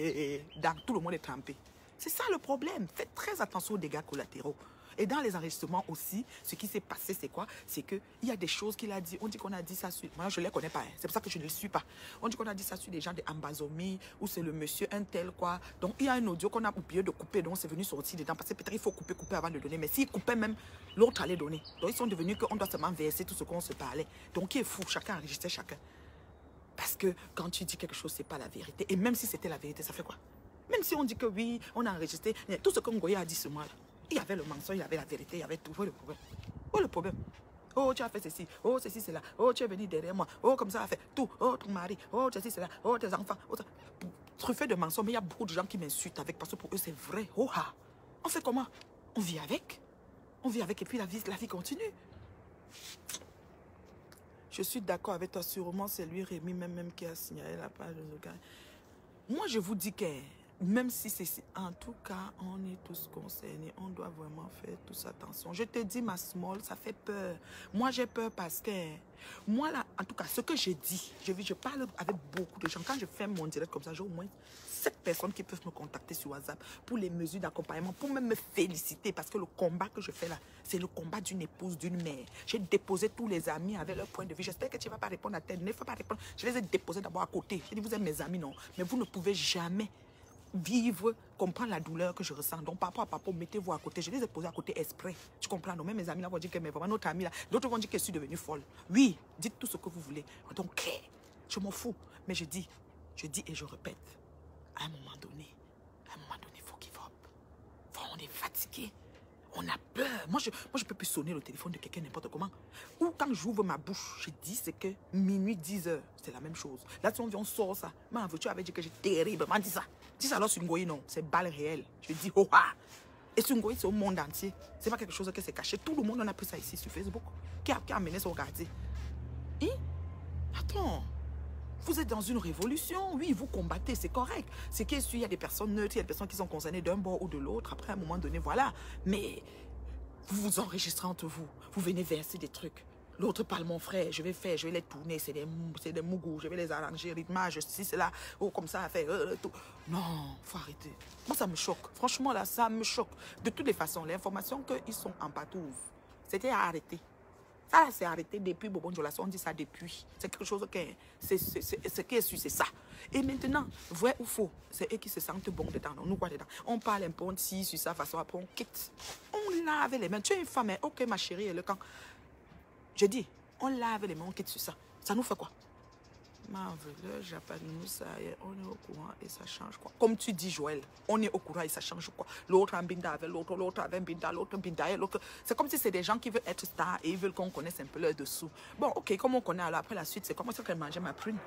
dans tout le monde est trempé. C'est ça le problème. Faites très attention aux dégâts collatéraux. Et dans les enregistrements aussi, ce qui s'est passé, c'est quoi? C'est qu'il y a des choses qu'il a dit. On dit qu'on a dit ça sur... Moi, je ne les connais pas. Hein. C'est pour ça que je ne le suis pas. On dit qu'on a dit ça sur des gens de Ambazomi, ou c'est le monsieur un tel, quoi. Donc, il y a un audio qu'on a oublié de couper. Donc, c'est venu sortir dedans. Parce que peut-être il faut couper avant de donner. Mais s'il coupait même, l'autre allait donner. Donc, ils sont devenus qu'on doit seulement verser tout ce qu'on se parlait. Donc, il est fou. Chacun enregistrait chacun. Parce que quand tu dis quelque chose, ce n'est pas la vérité. Et même si c'était la vérité, ça fait quoi? Même si on dit que oui, on a enregistré. Tout ce que Ngoya a dit ce mois-là. Il y avait le mensonge, il y avait la vérité, il y avait tout. Où est le problème? Où est le problème? Oh, tu as fait ceci. Oh, ceci, c'est là. Oh, tu es venu derrière moi. Oh, comme ça, a fait tout. Oh, ton mari. Oh, ceci, c'est là. Oh, tes enfants. Oh, truffé de mensonges. Mais il y a beaucoup de gens qui m'insultent avec parce que pour eux, c'est vrai. Oh, ah. On fait comment? On vit avec. On vit avec et puis la vie continue. Je suis d'accord avec toi. Sûrement, c'est lui, Rémi, même qui a signalé la page de Zoga. Moi, je vous dis que... Même si c'est... En tout cas, on est tous concernés. On doit vraiment faire tous attention. Je te dis, ma small, ça fait peur. Moi, j'ai peur parce que... Moi, là, en tout cas, ce que j'ai dit, je parle avec beaucoup de gens. Quand je fais mon direct comme ça, j'ai au moins 7 personnes qui peuvent me contacter sur WhatsApp pour les mesures d'accompagnement, pour même me féliciter. Parce que le combat que je fais là, c'est le combat d'une épouse, d'une mère. J'ai déposé tous les amis avec leur point de vue. J'espère que tu ne vas pas répondre à tel. Ne faut pas répondre. Je les ai déposés d'abord à côté. J'ai dit, vous êtes mes amis, non. Mais vous ne pouvez jamais... vivre, comprendre la douleur que je ressens. Donc, par rapport à papa, mettez-vous à côté. Je les ai posés à côté exprès. Tu comprends? Non, même mes amis là vont dire que mais vraiment notre amie là, d'autres vont dire que je suis devenue folle. Oui, dites tout ce que vous voulez. Donc, je m'en fous. Mais je dis et je répète, à un moment donné, il faut give up. On est fatigué. On a peur. Moi, je peux plus sonner le téléphone de quelqu'un n'importe comment. Ou quand j'ouvre ma bouche, je dis c'est que minuit, 10 heures, c'est la même chose. Là, si on sort ça. Mais tu avais dit que j'ai terriblement dit ça. Dis ça alors sur Ngoyi, non. C'est balle réelle. Je dis, oh ah. Et sur Ngoyi, c'est au monde entier. C'est pas quelque chose qui s'est caché. Tout le monde en a pris ça ici sur Facebook. Qui a amené ça au gardien. Attends. Vous êtes dans une révolution, oui, vous combattez, c'est correct. C'est qu'il y a des personnes neutres, il y a des personnes qui sont concernées d'un bord ou de l'autre. Après, à un moment donné, voilà. Mais vous vous enregistrez entre vous. Vous venez verser des trucs. L'autre parle, mon frère, je vais les tourner, c'est des mougous, je vais les arranger, rythmage, si c'est là, oh, comme ça, à faire, tout. Non, faut arrêter. Moi, ça me choque. Franchement, là, ça me choque. De toutes les façons, l'information qu'ils sont en patouze, c'était à arrêter. Ça, c'est arrêté depuis Bobon Jolasson, on dit ça depuis. C'est quelque chose qui est su, c'est ça. Et maintenant, vrai ou faux, c'est eux qui se sentent bons dedans. Nous, quoi dedans? On parle un peu, on tisse sur sa façon, après on quitte. On lave les mains. Tu es une femme, hein? Ok, ma chérie, et le camp. Je dis, on lave les mains, on quitte sur ça. Ça nous fait quoi? Marveleux, Japanese, ça y est, on est au courant et ça change quoi? Comme tu dis, Joël, on est au courant et ça change quoi? L'autre en binda avec l'autre, l'autre avec binda, l'autre binda et l'autre. C'est comme si c'est des gens qui veulent être stars et ils veulent qu'on connaisse un peu leur dessous. Bon, ok, comme on connaît, alors après la suite, c'est comment ça qu'elle mangeait ma prune?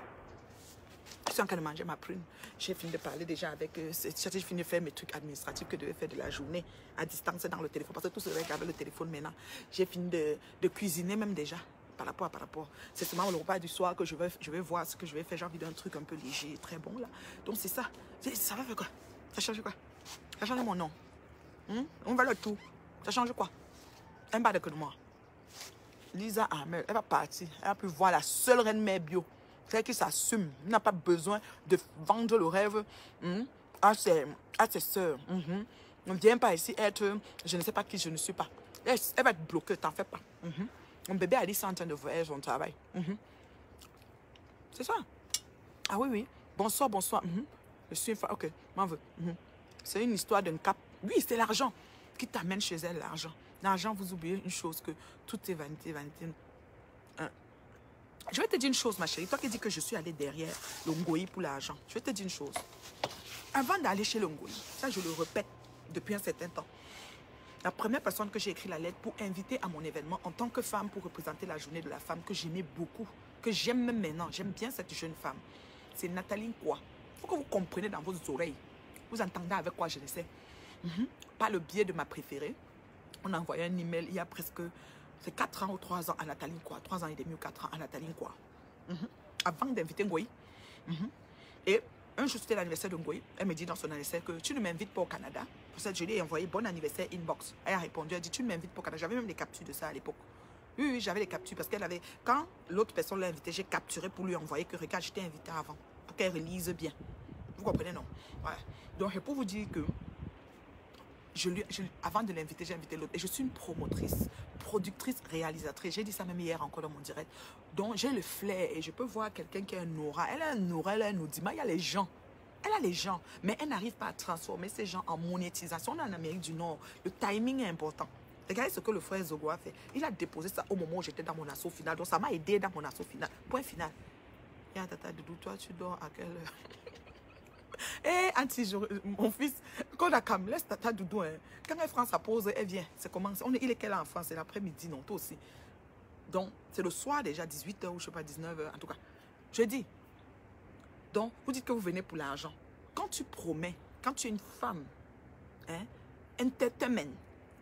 Je suis en train de manger ma prune. J'ai fini de parler déjà avec... j'ai fini de faire mes trucs administratifs que je devais faire de la journée à distance dans le téléphone. Parce que tout se regarde avec le téléphone maintenant. J'ai fini de cuisiner même déjà. Par rapport. C'est seulement le repas du soir que je vais voir ce que je vais faire. J'ai envie d'un truc un peu léger, très bon là. Donc c'est ça. Ça va faire quoi? Ça change quoi? Ça change mon nom. On va le tout. Ça change quoi? Elle m'a que de moi. Lisa Hamel, elle va partir. Elle va plus voir la seule reine mère bio. C'est elle qui s'assume. Elle n'a pas besoin de vendre le rêve à ses soeurs. Ne viens pas ici être, je ne sais pas qui je ne suis pas. Elle va être bloquée, t'en fais pas. Mon bébé a dit ça en train de faire son travail. C'est ça. Ah oui, oui. Bonsoir, bonsoir. Je suis une femme. Ok, m'en veux. C'est une histoire d'un cap. Oui, c'est l'argent qui t'amène chez elle, l'argent. L'argent, vous oubliez une chose, que tout est vanité, vanité. Je vais te dire une chose, ma chérie. Toi qui dis que je suis allée derrière le Ngoï pour l'argent. Je vais te dire une chose. Avant d'aller chez le Ngoï, ça je le répète depuis un certain temps, la première personne que j'ai écrit la lettre pour inviter à mon événement en tant que femme pour représenter la journée de la femme que j'aimais beaucoup, que j'aime même maintenant, j'aime bien cette jeune femme, c'est Nathalie Nkwa. Il faut que vous compreniez dans vos oreilles. Vous entendez avec quoi je le sais. Par le biais de ma préférée, on a envoyé un email il y a presque... C'est 4 ans ou 3 ans à Nathalie Nkwa. 3 ans et demi ou 4 ans à Nathalie Nkwa. Avant d'inviter Ngoï. Et un jour, c'était l'anniversaire de Ngoï. Elle me dit dans son anniversaire que tu ne m'invites pas au Canada. Pour ça, je lui ai envoyé bon anniversaire inbox. Elle a répondu, elle a dit tu ne m'invites pas au Canada. J'avais même les captures de ça à l'époque. Oui, oui, j'avais les captures parce qu'elle avait... Quand l'autre personne l'a invité, j'ai capturé pour lui envoyer que regarde, je t'ai invité avant. Pour qu'elle relise bien. Vous comprenez, non? Ouais. Donc, c'est pour vous dire que avant de l'inviter, j'ai invité l'autre. Et je suis une promotrice, productrice, réalisatrice. J'ai dit ça même hier encore dans mon direct. Donc, j'ai le flair et je peux voir quelqu'un qui a un aura. Elle a un aura, elle a un audimat. Il y a les gens. Elle a les gens. Mais elle n'arrive pas à transformer ces gens en monétisation. On est en Amérique du Nord. Le timing est important. Regardez ce que le frère Zogo a fait. Il a déposé ça au moment où j'étais dans mon assaut final. Donc, ça m'a aidé dans mon assaut final. Point final. Et tata Doudou, toi, tu dors à quelle heure? Eh, mon fils, quand la cam, laisse tata Doudou, hein. Quand elle prend sa pause, elle vient. C'est comment? Il est quelle heure en France? C'est l'après-midi, non? Toi aussi. Donc, c'est le soir déjà, 18h ou je sais pas, 19h, en tout cas. Je dis. Donc, vous dites que vous venez pour l'argent. Quand tu promets, quand tu es une femme, hein, entertainment,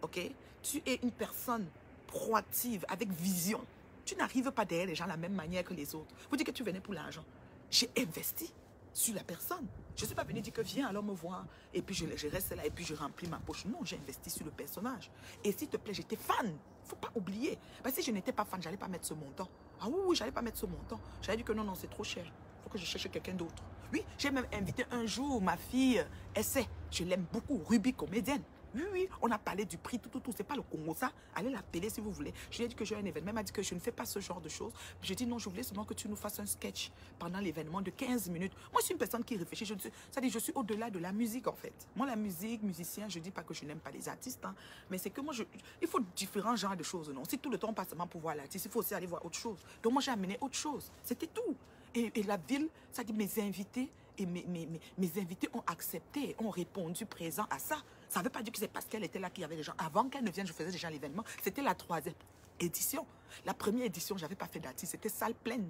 ok? Tu es une personne proactive, avec vision. Tu n'arrives pas derrière les gens de la même manière que les autres. Vous dites que tu venais pour l'argent. J'ai investi sur la personne. Je ne suis pas venue dire que viens alors me voir et puis je reste là et puis je remplis ma poche. Non, j'ai investi sur le personnage. Et s'il te plaît, j'étais fan. Il ne faut pas oublier. Parce que si je n'étais pas fan, je n'allais pas mettre ce montant. Ah oui, oui, je n'allais pas mettre ce montant. J'allais dire que non, non, c'est trop cher. Il faut que je cherche quelqu'un d'autre. Oui, j'ai même invité un jour ma fille, Essai. Je l'aime beaucoup, Ruby, comédienne. Oui, oui, on a parlé du prix, tout. C'est pas le Congo, ça. Allez l'appeler si vous voulez. Je lui ai dit que j'ai un événement. Elle m'a dit que je ne fais pas ce genre de choses. J'ai dit non, je voulais seulement que tu nous fasses un sketch pendant l'événement de 15 minutes. Moi, je suis une personne qui réfléchit. C'est-à-dire, je suis au-delà de la musique, en fait. Moi, la musique, musicien, je dis pas que je n'aime pas les artistes, hein, mais c'est que moi, il faut différents genres de choses, non? Si tout le temps, on passe seulement pour voir l'artiste, il faut aussi aller voir autre chose. Donc, moi, j'ai amené autre chose. C'était tout. Et la ville, ça dit mes invités. Et mes invités ont accepté, ont répondu présent à ça. Ça ne veut pas dire que c'est parce qu'elle était là qu'il y avait des gens. Avant qu'elle ne vienne, je faisais déjà l'événement. C'était la 3e édition. La première édition, je n'avais pas fait d'artiste. C'était salle pleine.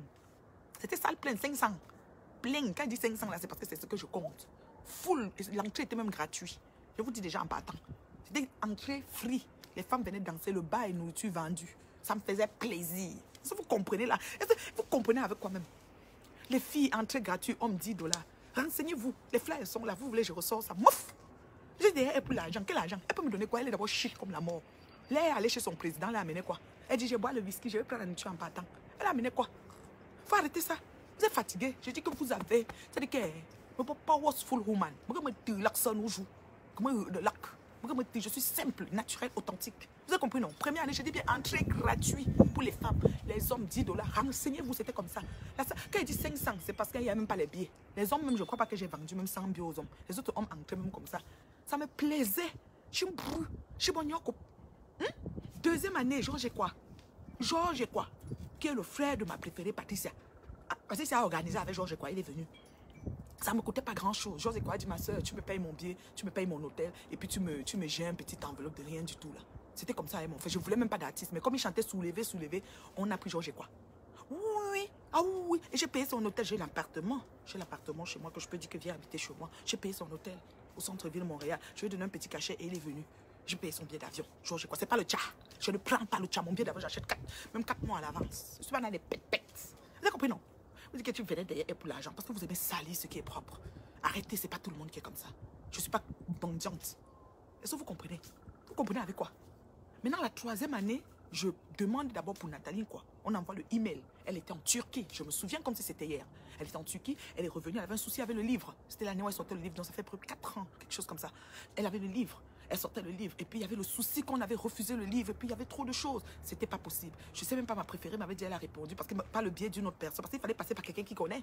C'était salle pleine, 500. Plein. Quand je dis 500, là, c'est parce que c'est ce que je compte. Full. L'entrée était même gratuite. Je vous dis déjà en partant. C'était entrée free. Les femmes venaient danser, le bar et nourriture vendue. Ça me faisait plaisir. Est-ce que vous comprenez là? Vous comprenez avec quoi même? Les filles, entrée gratuite, on me dit $. Renseignez-vous. Les flyers sont là. Vous voulez, je ressors ça. Mouf! J'ai dit, elle pour l'argent. Quel argent? Elle peut me donner quoi? Elle est d'abord chic comme la mort. Là, elle est allée chez son président, elle a amené quoi? Elle dit, je bois le whisky, je vais prendre la nourriture en partant. Elle a amené quoi? Il faut arrêter ça. Vous êtes fatigué. Je dis que vous avez. C'est-à-dire que powerful woman. Je suis simple, naturel, authentique. Vous avez compris, non? Première année, j'ai dit bien, entrée gratuit pour les femmes. Les hommes, $10. Renseignez-vous, c'était comme ça. Là, quand il dit 500, c'est parce qu'il n'y a même pas les billets. Les hommes, même, je ne crois pas que j'ai vendu même 100 billets aux hommes. Les autres hommes entraient même comme ça. Ça me plaisait. Je suis brûlée. Je suis bon. Deuxième année, Georges quoi? Qui est le frère de ma préférée, Patricia. Patricia a organisé avec Georges quoi, il est venu. Ça ne me coûtait pas grand-chose. Georges quoi a dit, ma soeur, tu me payes mon billet, tu me payes mon hôtel, et puis tu me gères une petite enveloppe de rien du tout là. C'était comme ça, mon frère. Je ne voulais même pas d'artiste, mais comme il chantait soulevé, on a pris Georges quoi. Oui, ah oui, et j'ai payé son hôtel, j'ai l'appartement. J'ai l'appartement chez moi que je peux dire que viens habiter chez moi. J'ai payé son hôtel au centre-ville de Montréal. Je lui ai donné un petit cachet et il est venu. J'ai payé son billet d'avion. Georges quoi, c'est pas le tcha. Je ne prends pas le tcha. Mon billet d'avion, j'achète même 4 mois à l'avance. Je suis pas dans les pépettes. Vous avez compris, non? Vous dites que tu venais derrière pour l'argent parce que vous aimez salir ce qui est propre. Arrêtez, c'est pas tout le monde qui est comme ça. Je ne suis pas mendiante. Est-ce que vous comprenez? Vous comprenez avec quoi? Maintenant, la 3e année, je demande d'abord pour Nathalie quoi. On envoie le email. Elle était en Turquie. Je me souviens comme si c'était hier. Elle était en Turquie. Elle est revenue. Elle avait un souci avec le livre. C'était l'année où elle sortait le livre. Donc ça fait près de 4 ans, quelque chose comme ça. Elle avait le livre. Elle sortait le livre. Et puis il y avait le souci qu'on avait refusé le livre. Et puis il y avait trop de choses. C'était pas possible. Je ne sais même pas, ma préférée m'avait dit, elle a répondu. Parce que pas le biais d'une autre personne. Parce qu'il fallait passer par quelqu'un qui connaît.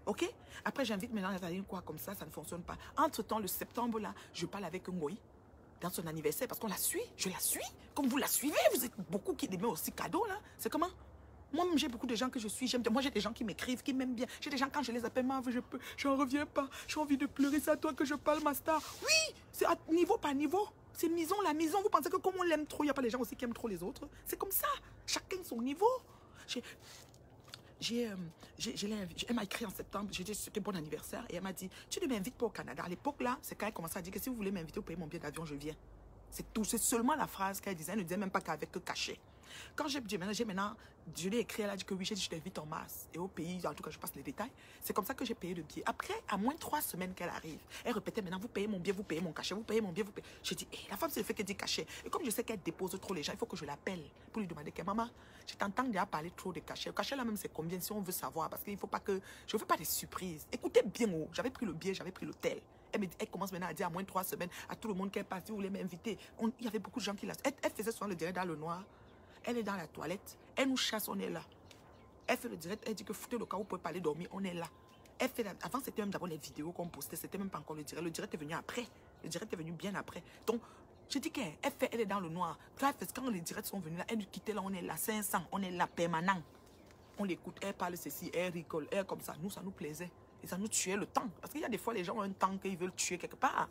Ok? Après, j'invite maintenant Nathalie quoi comme ça ne fonctionne pas. Entre-temps, le septembre là, je parle avec Ngoï dans son anniversaire parce qu'on la suit. Je la suis. Comme vous la suivez, vous êtes beaucoup qui aiment aussi cadeau là. C'est comment? Moi, j'ai beaucoup de gens que je suis. Moi, j'ai des gens qui m'écrivent, qui m'aiment bien. J'ai des gens, quand je les appelle, je n'en reviens pas. J'ai envie de pleurer. C'est à toi que je parle, ma star. Oui, c'est à niveau par niveau. C'est maison, la maison. Vous pensez que comme on l'aime trop, il n'y a pas les gens aussi qui aiment trop les autres. C'est comme ça. Chacun son niveau. Elle m'a écrit en septembre, j'ai dit c'était bon anniversaire et elle m'a dit tu ne m'invites pas au Canada. À l'époque là, c'est quand elle commençait à dire que si vous voulez m'inviter, vous payez mon billet d'avion, je viens. C'est tout, c'est seulement la phrase qu'elle disait. Elle ne disait même pas qu'avec cachet. Quand j'ai dit maintenant, je l'ai écrit, elle a dit que oui, j'ai dit je t'invite en mars et au pays, en tout cas je passe les détails. C'est comme ça que j'ai payé le billet. Après, à moins de 3 semaines qu'elle arrive, elle répétait maintenant vous payez mon billet, vous payez mon cachet, vous payez mon billet, vous payez. J'ai dit la femme c'est le fait qu'elle dit cachet. Et comme je sais qu'elle dépose trop les gens, il faut que je l'appelle pour lui demander que maman, je t'entends déjà parler trop de cachet. Le cachet là même c'est combien si on veut savoir parce qu'il faut pas que je veux pas des surprises. Écoutez bien, j'avais pris le billet, j'avais pris l'hôtel. Elle commence maintenant à dire à moins de 3 semaines à tout le monde qu'elle passe, si vous voulez m'inviter. Il y avait beaucoup de gens qui la... Elle faisait souvent le direct dans le noir. Elle est dans la toilette. Elle nous chasse, on est là. Elle fait le direct, elle dit que foutez le cas, vous pouvez pas aller dormir, on est là. Elle fait avant, c'était même d'abord les vidéos qu'on postait, c'était même pas encore le direct. Le direct est venu après. Le direct est venu bien après. Donc, je dis qu'elle est dans le noir. Quand les directs sont venus là, elle nous quittait là, on est là, 500, on est là, permanent. On l'écoute, elle parle ceci, elle rigole, elle comme ça. Nous, ça nous plaisait. Et ça nous tuait le temps. Parce qu'il y a des fois, les gens ont un temps qu'ils veulent tuer quelque part.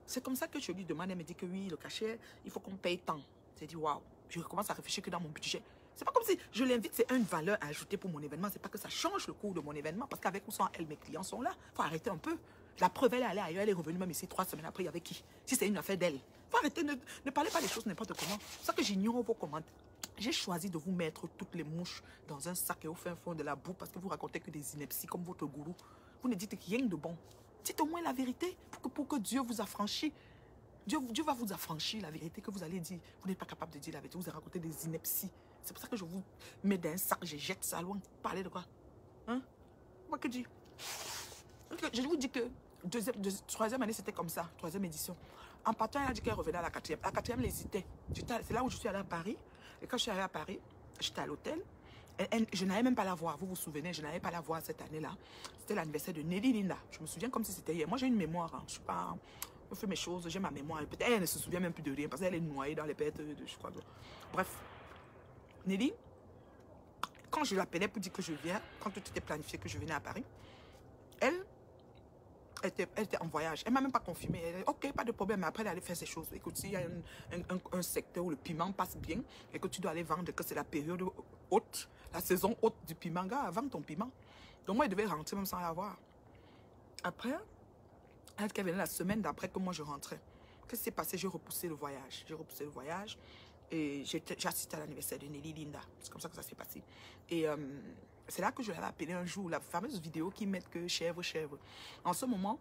C'est comme ça que je lui demande, elle me dit que oui, le cachet, il faut qu'on paye tant. J'ai dit, waouh, je commence à réfléchir que dans mon budget. C'est pas comme si je l'invite, c'est une valeur à ajouter pour mon événement. C'est pas que ça change le cours de mon événement. Parce qu'avec ou sans elle, mes clients sont là. Il faut arrêter un peu. La preuve, elle est allée ailleurs, elle est revenue même ici 3 semaines après, il y avait qui? Si c'est une affaire d'elle. Il faut arrêter, ne parlez pas des choses n'importe comment. C'est ça que j'ignore vos commentaires. J'ai choisi de vous mettre toutes les mouches dans un sac et au fin fond de la boue parce que vous racontez que des inepties comme votre gourou. Vous ne dites rien de bon. Dites au moins la vérité pour que Dieu vous affranchisse. Dieu va vous affranchir la vérité que vous allez dire. Vous n'êtes pas capable de dire la vérité. Vous avez raconté des inepties. C'est pour ça que je vous mets dans un sac, je jette ça loin. Parlez de quoi? Hein? Moi que dis? Je vous dis que 3e année, c'était comme ça. 3e édition. En partant, elle a dit qu'elle revenait à la 4e. La 4e, elle hésitait. C'est là où je suis allée à Paris. Et quand je suis allée à Paris, j'étais à l'hôtel. Je n'allais même pas la voir. Vous vous souvenez, je n'allais pas la voir cette année-là. C'était l'anniversaire de Nelly Linda. Je me souviens comme si c'était hier. Moi, j'ai une mémoire. Hein. Je suis pas... Je fais mes choses, j'ai ma mémoire. Peut-être elle ne se souvient même plus de rien parce qu'elle est noyée dans les bêtes de je crois. Bref. Nelly, quand je l'appelais pour dire que je viens, quand tout était planifié que je venais à Paris, elle était en voyage. Elle ne m'a même pas confirmé. Elle a dit, ok, pas de problème, mais après elle allait faire ses choses. Écoute, s'il y a un secteur où le piment passe bien et que tu dois aller vendre, que c'est la période haute, la saison haute du piment, gars, vends ton piment. Donc moi, elle devait rentrer même sans l'avoir. Après, elle venait la semaine d'après que moi je rentrais. Qu'est-ce qui s'est passé? J'ai repoussé le voyage. J'ai repoussé le voyage et j'ai assisté à l'anniversaire de Nelly Linda. C'est comme ça que ça s'est passé. Et c'est là que je l'avais appelé un jour, la fameuse vidéo qui met que chèvre. En ce moment,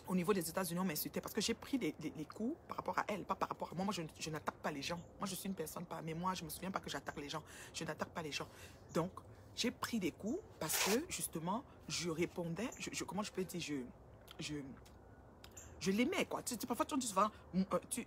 au niveau des États-Unis, on m'insultait parce que j'ai pris les coups par rapport à elle, pas par rapport à moi. Moi, je n'attaque pas les gens. Moi, je suis une personne, pas, mais moi, je ne me souviens pas que j'attaque les gens. Je n'attaque pas les gens. Donc, j'ai pris des coups parce que, justement, je répondais, comment je peux dire, je l'aimais, quoi. Parfois, tu dis souvent,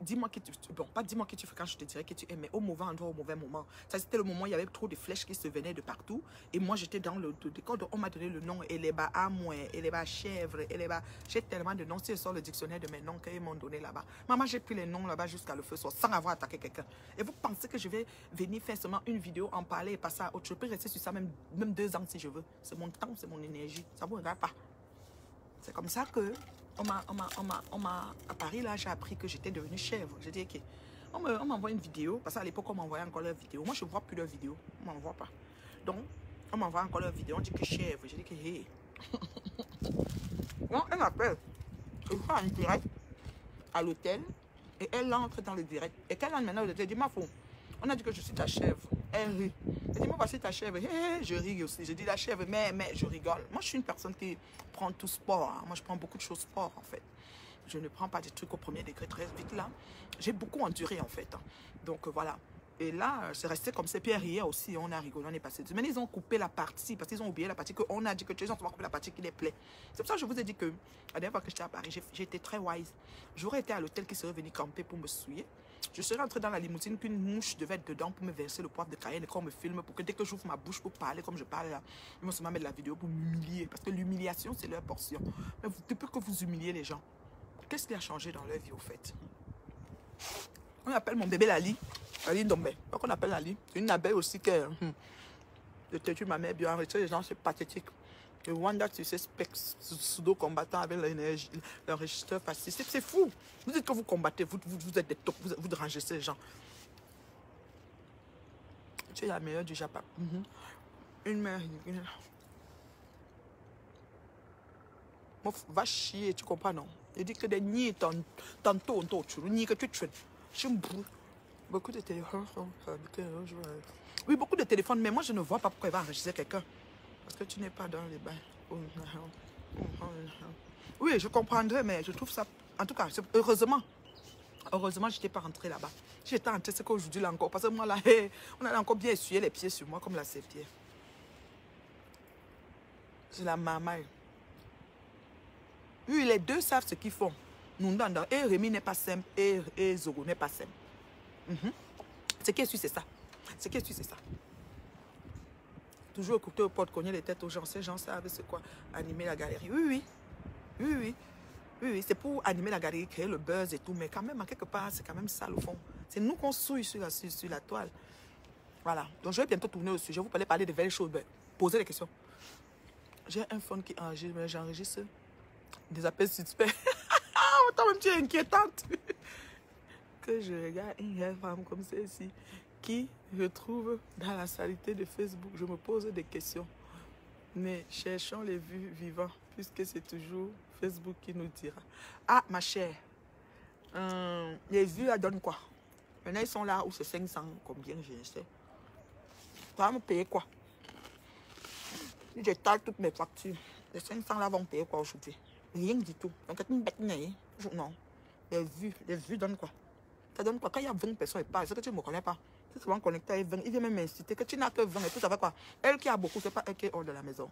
dis-moi que tu... Bon, pas dis-moi que tu fais quand je te dirais que tu aimais, au mauvais endroit, au mauvais moment. Ça, c'était le moment où il y avait trop de flèches qui se venaient de partout. Et moi, j'étais dans le décor. On m'a donné le nom, Eleba Amoué, Eleba Chèvre, Eleba... J'ai tellement de noms. Si je sors le dictionnaire de mes noms qu'ils m'ont donné là-bas. Maman, j'ai pris les noms là-bas jusqu'à le feu soir, sans avoir attaqué quelqu'un. Et vous pensez que je vais venir faire seulement une vidéo, en parler et passer à autre chose? Je peux rester sur ça même 2 ans si je veux. C'est mon temps, c'est mon énergie. Ça ne vous regarde pas. C'est comme ça que... à Paris, là, j'ai appris que j'étais devenue chèvre. J'ai dit, ok, on m'envoie une vidéo, parce qu'à l'époque, on m'envoyait encore leur vidéo. Moi, je ne vois plus leur vidéo, on ne m'envoie pas. Donc, on m'envoie encore leur vidéo, on dit que chèvre. J'ai dit que, hey. Donc, elle m'appelle, je vois en direct à l'hôtel, et elle entre dans le direct. Et quand elle entre maintenant au hôtel, elle dit, ma fille, on a dit que je suis ta chèvre. Elle rit. Elle dit, moi, voici ta chèvre. Hey, je ris aussi. Je dis la chèvre, mais je rigole. Moi, je suis une personne qui prend tout sport. Hein. Moi, je prends beaucoup de choses sport, en fait. Je ne prends pas des trucs au premier degré très vite, là. J'ai beaucoup enduré, en fait. Hein. Donc, voilà. Et là, c'est resté comme ça. Puis hier aussi, on a rigolé, on est passé. Mais ils ont coupé la partie, parce qu'ils ont oublié la partie qu'on a dit que les gens ont coupé la partie qui les plaît. C'est pour ça que je vous ai dit que, la dernière fois que j'étais à Paris, j'ai été très wise. J'aurais été à l'hôtel qui serait venu camper pour me souiller. Je serais entrée dans la limousine, puis une mouche devait être dedans pour me verser le poivre de Cayenne et qu'on me filme pour que dès que j'ouvre ma bouche pour parler comme je parle là, ils vont seulement mettre la vidéo pour m'humilier. Parce que l'humiliation, c'est leur portion. Mais depuis que vous humiliez les gens, qu'est-ce qui a changé dans leur vie au fait? On appelle mon bébé Lali. Lali Ndombe. Donc on appelle Lali. C'est une abeille aussi qui de têtu ma mère bien enregistrée. Les gens, c'est pathétique. Le Wanda, tu sais, pseudo-combattant avec l'énergie, l'enregistreur facile. C'est fou. Vous dites que vous combattez, vous êtes des top, vous dérangez ces gens. Tu es la meilleure du Japon. Une mère. Va chier, tu comprends, non? Il dit que des nids, tantôt, tu nies que tu tues. Je me brûle. Beaucoup de téléphones sont fabriqués. Oui, beaucoup de téléphones, mais moi, je ne vois pas pourquoi il va enregistrer quelqu'un. Parce que tu n'es pas dans les bains. Oui, je comprendrais, mais je trouve ça... En tout cas, heureusement, je n'étais pas rentrée là-bas. Si j'étais rentrée, c'est qu'aujourd'hui, là encore. Parce que moi, là, on a encore bien essuyé les pieds sur moi, comme la serpillère. C'est la maman. Oui, les deux savent ce qu'ils font. Et Rémi n'est pas simple, et Zogo n'est pas simple. Ce qui est sûr, c'est ça. Ce qui est sûr, c'est ça. Toujours écouter au pote, cogner les têtes aux gens. Ces gens savent c'est quoi animer la galerie. Oui, c'est pour animer la galerie, créer le buzz et tout. Mais quand même, à quelque part, c'est quand même ça, le fond. C'est nous qu'on souille sur la toile. Voilà. Donc, je vais bientôt tourner au sujet. Je vous parler de belles choses. Posez des questions. J'ai un phone qui enregistre, mais j'enregistre des appels suspects. Attends, même tu es inquiétante. Que je regarde une femme comme celle-ci qui je trouve dans la saleté de Facebook. Je me pose des questions. Mais cherchons les vues vivants, puisque c'est toujours Facebook qui nous dira. Ah, ma chère, les vues, elles donnent quoi? Maintenant, ils sont là où c'est 500, combien, je ne sais. Tu vas me payer quoi? Si j'étale toutes mes factures, les 500 là vont payer quoi aujourd'hui? Rien du tout. Donc, non. Les vues donnent quoi? Ça donne quoi? Quand il y a 20 personnes et pas, c'est que tu ne me connais pas. Si tu vas connecter avec 20, il vient même m'inciter que tu n'as que 20 et tout ça va quoi? Elle qui a beaucoup, c'est pas elle qui est hors de la maison.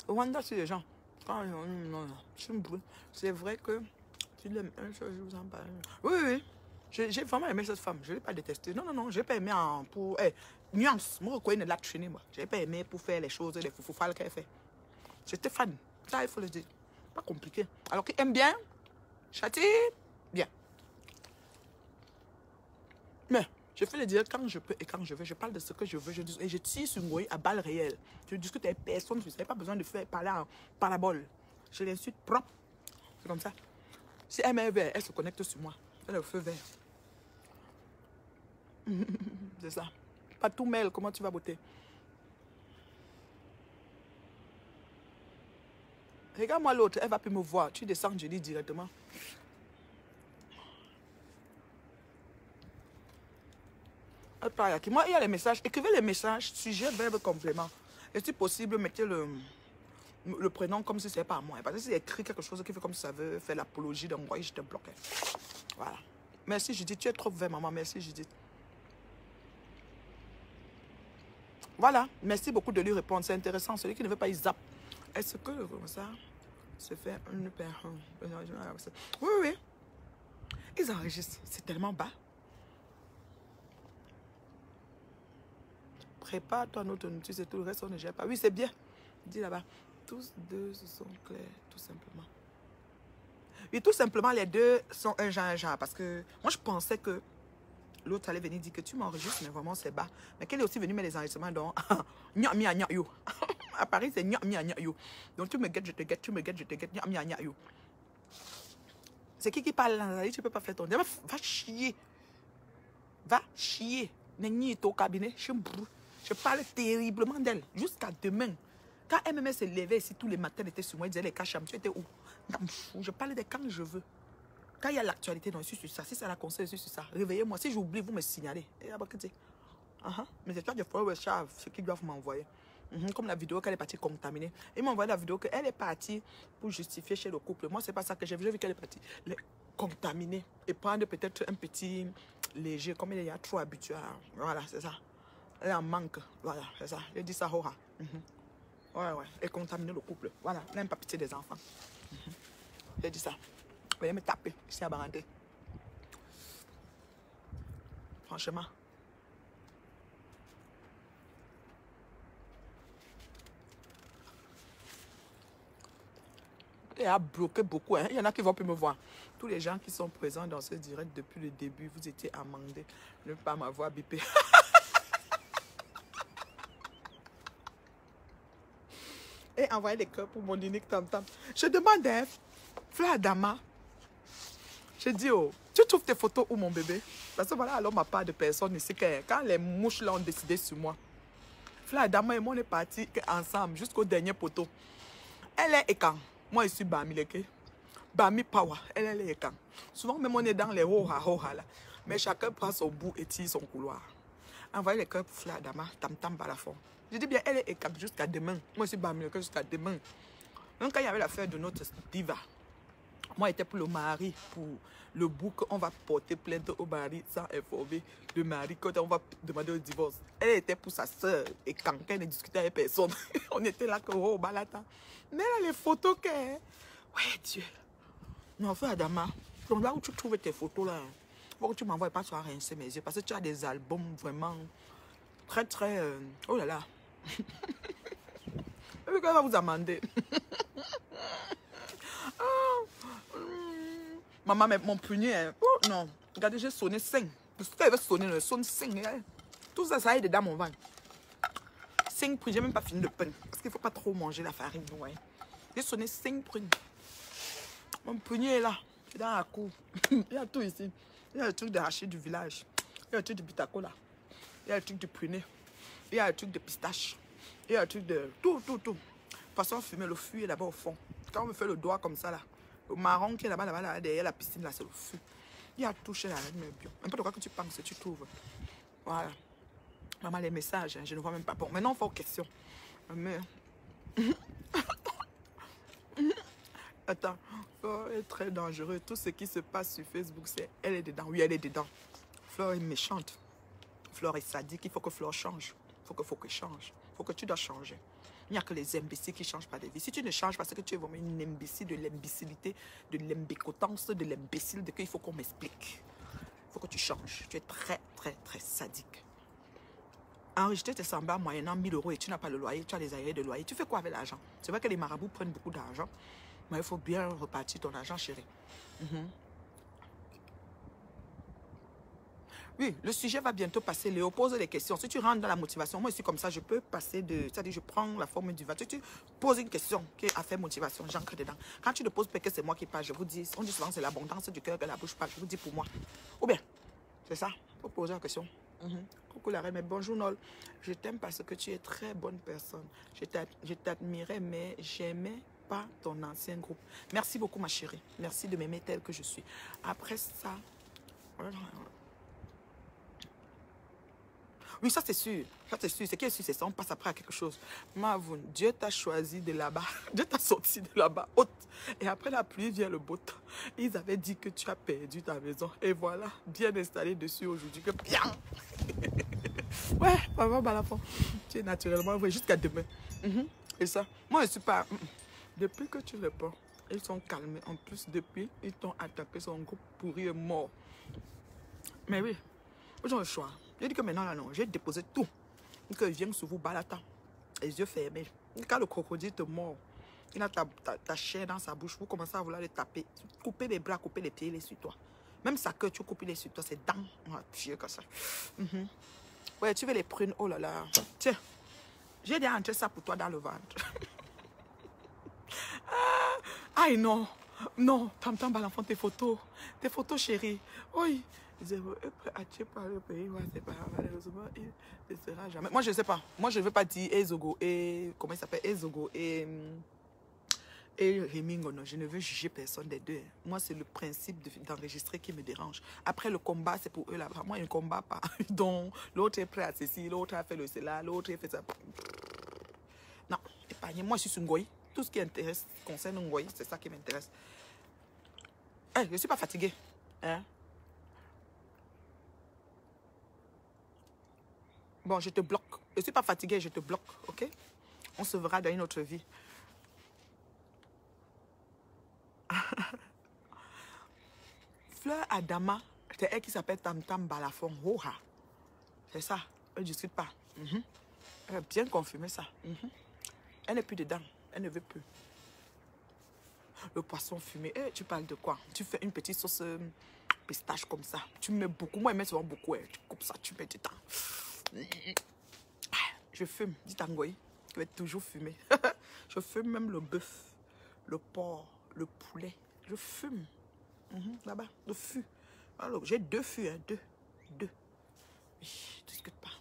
Rwanda, c'est les gens. Non, c'est vrai que tu l'aimes. Je vous en parle. Oui. J'ai vraiment aimé cette femme. Je ne l'ai pas détestée. Non, je n'ai pas aimé pour. Nuance. Moi, je l'a traîné, moi. Je n'ai pas aimé pour faire les choses, les foufoufales qu'elle fait. J'étais fan. Ça, il faut le dire. Pas compliqué. Alors qu'il aime bien, châtie bien. Mais je fais le dire quand je peux et quand je veux. Je parle de ce que je veux. Et je tire sur moi à balles réelles. Je discute avec personne. Je n'ai pas besoin de faire parler en parabole. Je l'insulte propre. C'est comme ça. Si elle met vert, elle se connecte sur moi. Elle a le feu vert. C'est ça. Pas tout mail, comment tu vas botter? Regarde-moi l'autre, elle va plus me voir. Tu descends, je dis directement. Elle parle à qui? Moi, il y a les messages. Écrivez les messages, sujet, verbe, complément. Et si possible, mettez le le prénom comme si c'était pas à moi. Parce que si c'est écrit quelque chose qui fait comme si ça veut faire l'apologie d'un moi, je te bloquais. Voilà. Merci Judith, tu es trop vert, maman. Merci Judith. Voilà, merci beaucoup de lui répondre. C'est intéressant. Celui qui ne veut pas, il zappe. Est-ce que ça se fait une personne? Oui, oui. Ils enregistrent. C'est tellement bas. Prépare-toi notre notice et tout le reste, on ne gère pas. Oui, c'est bien. Dis là-bas. Tous deux se sont clairs, tout simplement. Oui, tout simplement, les deux sont un genre. Parce que moi, je pensais que l'autre allait venir dire que tu m'enregistres, mais vraiment, c'est bas. Mais qu'elle est aussi venue mettre les enregistrements, donc, yo. À Paris, c'est yo. Donc, tu me guettes, je te guette, tu me guettes, je te guette, yo. C'est qui parle là? Tu ne peux pas faire ton... Va chier. Va chier. N'est au cabinet. Je parle terriblement d'elle. Jusqu'à demain. Quand MMS s'est levé ici, tous les matins, elle était sur moi. Elle disait les cachams. Tu étais où? Je parle de quand je veux. Quand il y a l'actualité, non, je suis sur ça. Si ça la conseille, je suis sur ça. Réveillez-moi. Si j'oublie, vous me signalez. Mais c'est toi qui faut ce qu'ils doivent m'envoyer. Comme la vidéo qu'elle est partie contaminer. Ils m'ont envoyé la vidéo qu'elle est partie pour justifier chez le couple. Moi, c'est pas ça que j'ai vu. J'ai vu qu'elle est partie contaminer et prendre peut-être un petit léger, comme elle est trop habituée. Voilà, c'est ça. Elle en manque. Voilà, c'est ça. J'ai dit ça, Hora. Ouais. Et contaminer le couple. Voilà, elle n'aime pas pitié des enfants. J'ai dit ça. Veuillez me taper ici à Barandé. Franchement. Et a bloqué beaucoup. Hein. Il y en a qui ne vont plus me voir. Tous les gens qui sont présents dans ce direct depuis le début, vous étiez amendés de ne pas m'avoir bipé. Et envoyer des cœurs pour mon unique tam-tam. Je demande à Fleur Adama. Je dis, oh, tu trouves tes photos où mon bébé? Parce que voilà, alors ma part de personne ici, quand les mouches là ont décidé sur moi. Fleur Adama et moi, on est partis ensemble jusqu'au dernier poteau. Elle est Ekan. Moi, je suis Bami Leke. Bami Power. Elle est Ekan. Souvent, même on est dans les hoha là. Mais chacun prend son bout et tire son couloir. Envoyez les cœurs pour Fleur Adama, tam-tam balafon. Je dis bien, elle est Ekan jusqu'à demain. Moi, je suis Bami Leke jusqu'à demain. Même quand il y avait l'affaire de notre diva, moi, j'étais pour le mari, pour le bout qu'on va porter plainte au mari sans informer le mari quand on va demander le divorce. Elle était pour sa soeur et quand elle ne discutait avec personne, on était là que oh, balata. Mais là, les photos que... Ouais, Dieu. Non, frère Adama, donc là où tu trouves tes photos là, faut que tu m'envoies pas sur rincer mes yeux parce que tu as des albums vraiment très, très... Oh là là. Elle va vous amender. Maman, mais mon poignet, hein. Oh, non. Regardez, j'ai sonné 5. Parce qu'elle veut sonner, elle sonne 5. Tout ça, ça est dedans mon ventre. 5 prunes, j'ai même pas fini de peine. Parce qu'il ne faut pas trop manger la farine. Ouais. J'ai sonné 5 prunes. Mon poignet est là. C'est dans la cour. Il y a tout ici. Il y a le truc de haché du village. Il y a le truc de bitacola. Il y a le truc de prunier. Il y a le truc de pistache. Il y a le truc de... Tout. Façon fumer, le fût est là-bas au fond. Quand on me fait le doigt comme ça, là. Le marron qui est là-bas, derrière la piscine, là, c'est le feu. Il y a tout chez la reine, mais bien. Un peu de quoi que tu penses, tu trouves. Voilà. Maman, les messages, hein, je ne vois même pas. Bon, maintenant, on fait aux questions. Mais... Attends, Flore est très dangereux. Tout ce qui se passe sur Facebook, c'est elle est dedans. Oui, elle est dedans. Flore est méchante. Flore est sadique. Il faut que Flore change. Il faut qu'elle change. Il faut que tu dois changer. Il n'y a que les imbéciles qui ne changent pas de vie. Si tu ne changes pas, c'est que tu es vraiment une imbécile, de l'imbécilité, de l'imbécotence, de l'imbécile, de qu'il faut qu'on m'explique. Il faut que tu changes. Tu es très, très, très sadique. Enregistrer tes sambas moyennant 1000 € et tu n'as pas le loyer, tu as les arriérés de loyer. Tu fais quoi avec l'argent? C'est vrai que les marabouts prennent beaucoup d'argent, mais il faut bien repartir ton argent, chérie. Oui, le sujet va bientôt passer. Léo, pose des questions. Si tu rentres dans la motivation, moi, je suis comme ça, je peux passer de... C'est-à-dire, je prends la forme du va. Si tu poses une question qui est à faire motivation, j'ancre dedans. Quand tu ne poses pas que c'est moi qui parle, je vous dis, on dit souvent c'est l'abondance du cœur que la bouche parle. Je vous dis pour moi. Ou bien, c'est ça. Il faut poser la question. Coucou la reine, mais bonjour Nol. Je t'aime parce que tu es très bonne personne. Je t'admirais, mais j'aimais pas ton ancien groupe. Merci beaucoup, ma chérie. Merci de m'aimer telle que je suis. Après ça... Oui, ça c'est sûr. Ça c'est sûr. Ce qui est sûr, c'est ça. On passe après à quelque chose. Mavoun, Dieu t'a choisi de là-bas. Dieu t'a sorti de là-bas, haute. Et après la pluie vient le beau temps. Ils avaient dit que tu as perdu ta maison. Et voilà, bien installé dessus aujourd'hui. Que bien. Ouais, maman Balafon. Tu es naturellement vrai jusqu'à demain. Et ça, moi je suis pas. Depuis que tu le prends, ils sont calmés. En plus, depuis, ils t'ont attaqué. Son groupe pourri est mort. Mais oui, ils ont le choix. J'ai dit que maintenant, là, non, j'ai déposé tout. Que je viens sur vous, balata, les yeux fermés. Quand le crocodile te mord, il a ta chair dans sa bouche, vous commencez à vouloir le taper. Couper les bras, couper les pieds, les sur toi. Même sa queue, tu coupes les sur toi, c'est dents. On va pied comme ça. Ouais, tu veux les prunes, oh là là. Tiens, j'ai déjà entré ça pour toi dans le ventre. Aïe, non. Non, Tam Balafon, tes photos chérie. Oui. Attiré par le pays, c'est pas malheureusement, il ne sera jamais. Moi, je ne sais pas. Moi, je ne veux pas dire Ezogo et. Comment il s'appelle? Ezogo et Remingo. Non, je ne veux juger personne des deux. Moi, c'est le principe d'enregistrer qui me dérange. Après, le combat, c'est pour eux là-bas. Moi, je ne combat pas. Donc, l'autre est prêt à ceci, l'autre a fait le cela, l'autre a fait ça. Non, épargnez. Moi, je suis Ngoï. Tout ce qui intéresse, concerne Ngoï, c'est ça qui m'intéresse. Hey, je ne suis pas fatiguée. Hein? Bon, je te bloque. Je ne suis pas fatiguée, je te bloque, ok? On se verra dans une autre vie. Fleur Adama, c'est elle qui s'appelle Tam Balafon. Oha. C'est ça. Elle ne discute pas. Elle a bien confirmé ça. Elle n'est plus dedans. Elle ne veut plus. Le poisson fumé. Eh, tu parles de quoi? Tu fais une petite sauce pistache comme ça. Tu mets beaucoup. Moi, je mets souvent beaucoup. Tu coupes ça, tu mets du temps. Je fume. Dis Tangoï. Je vais toujours fumer. Je fume même le bœuf, le porc, le poulet. Je fume. Là-bas, le fût. Alors, j'ai 2 fûts, hein, 2. Oui, je ne discute pas.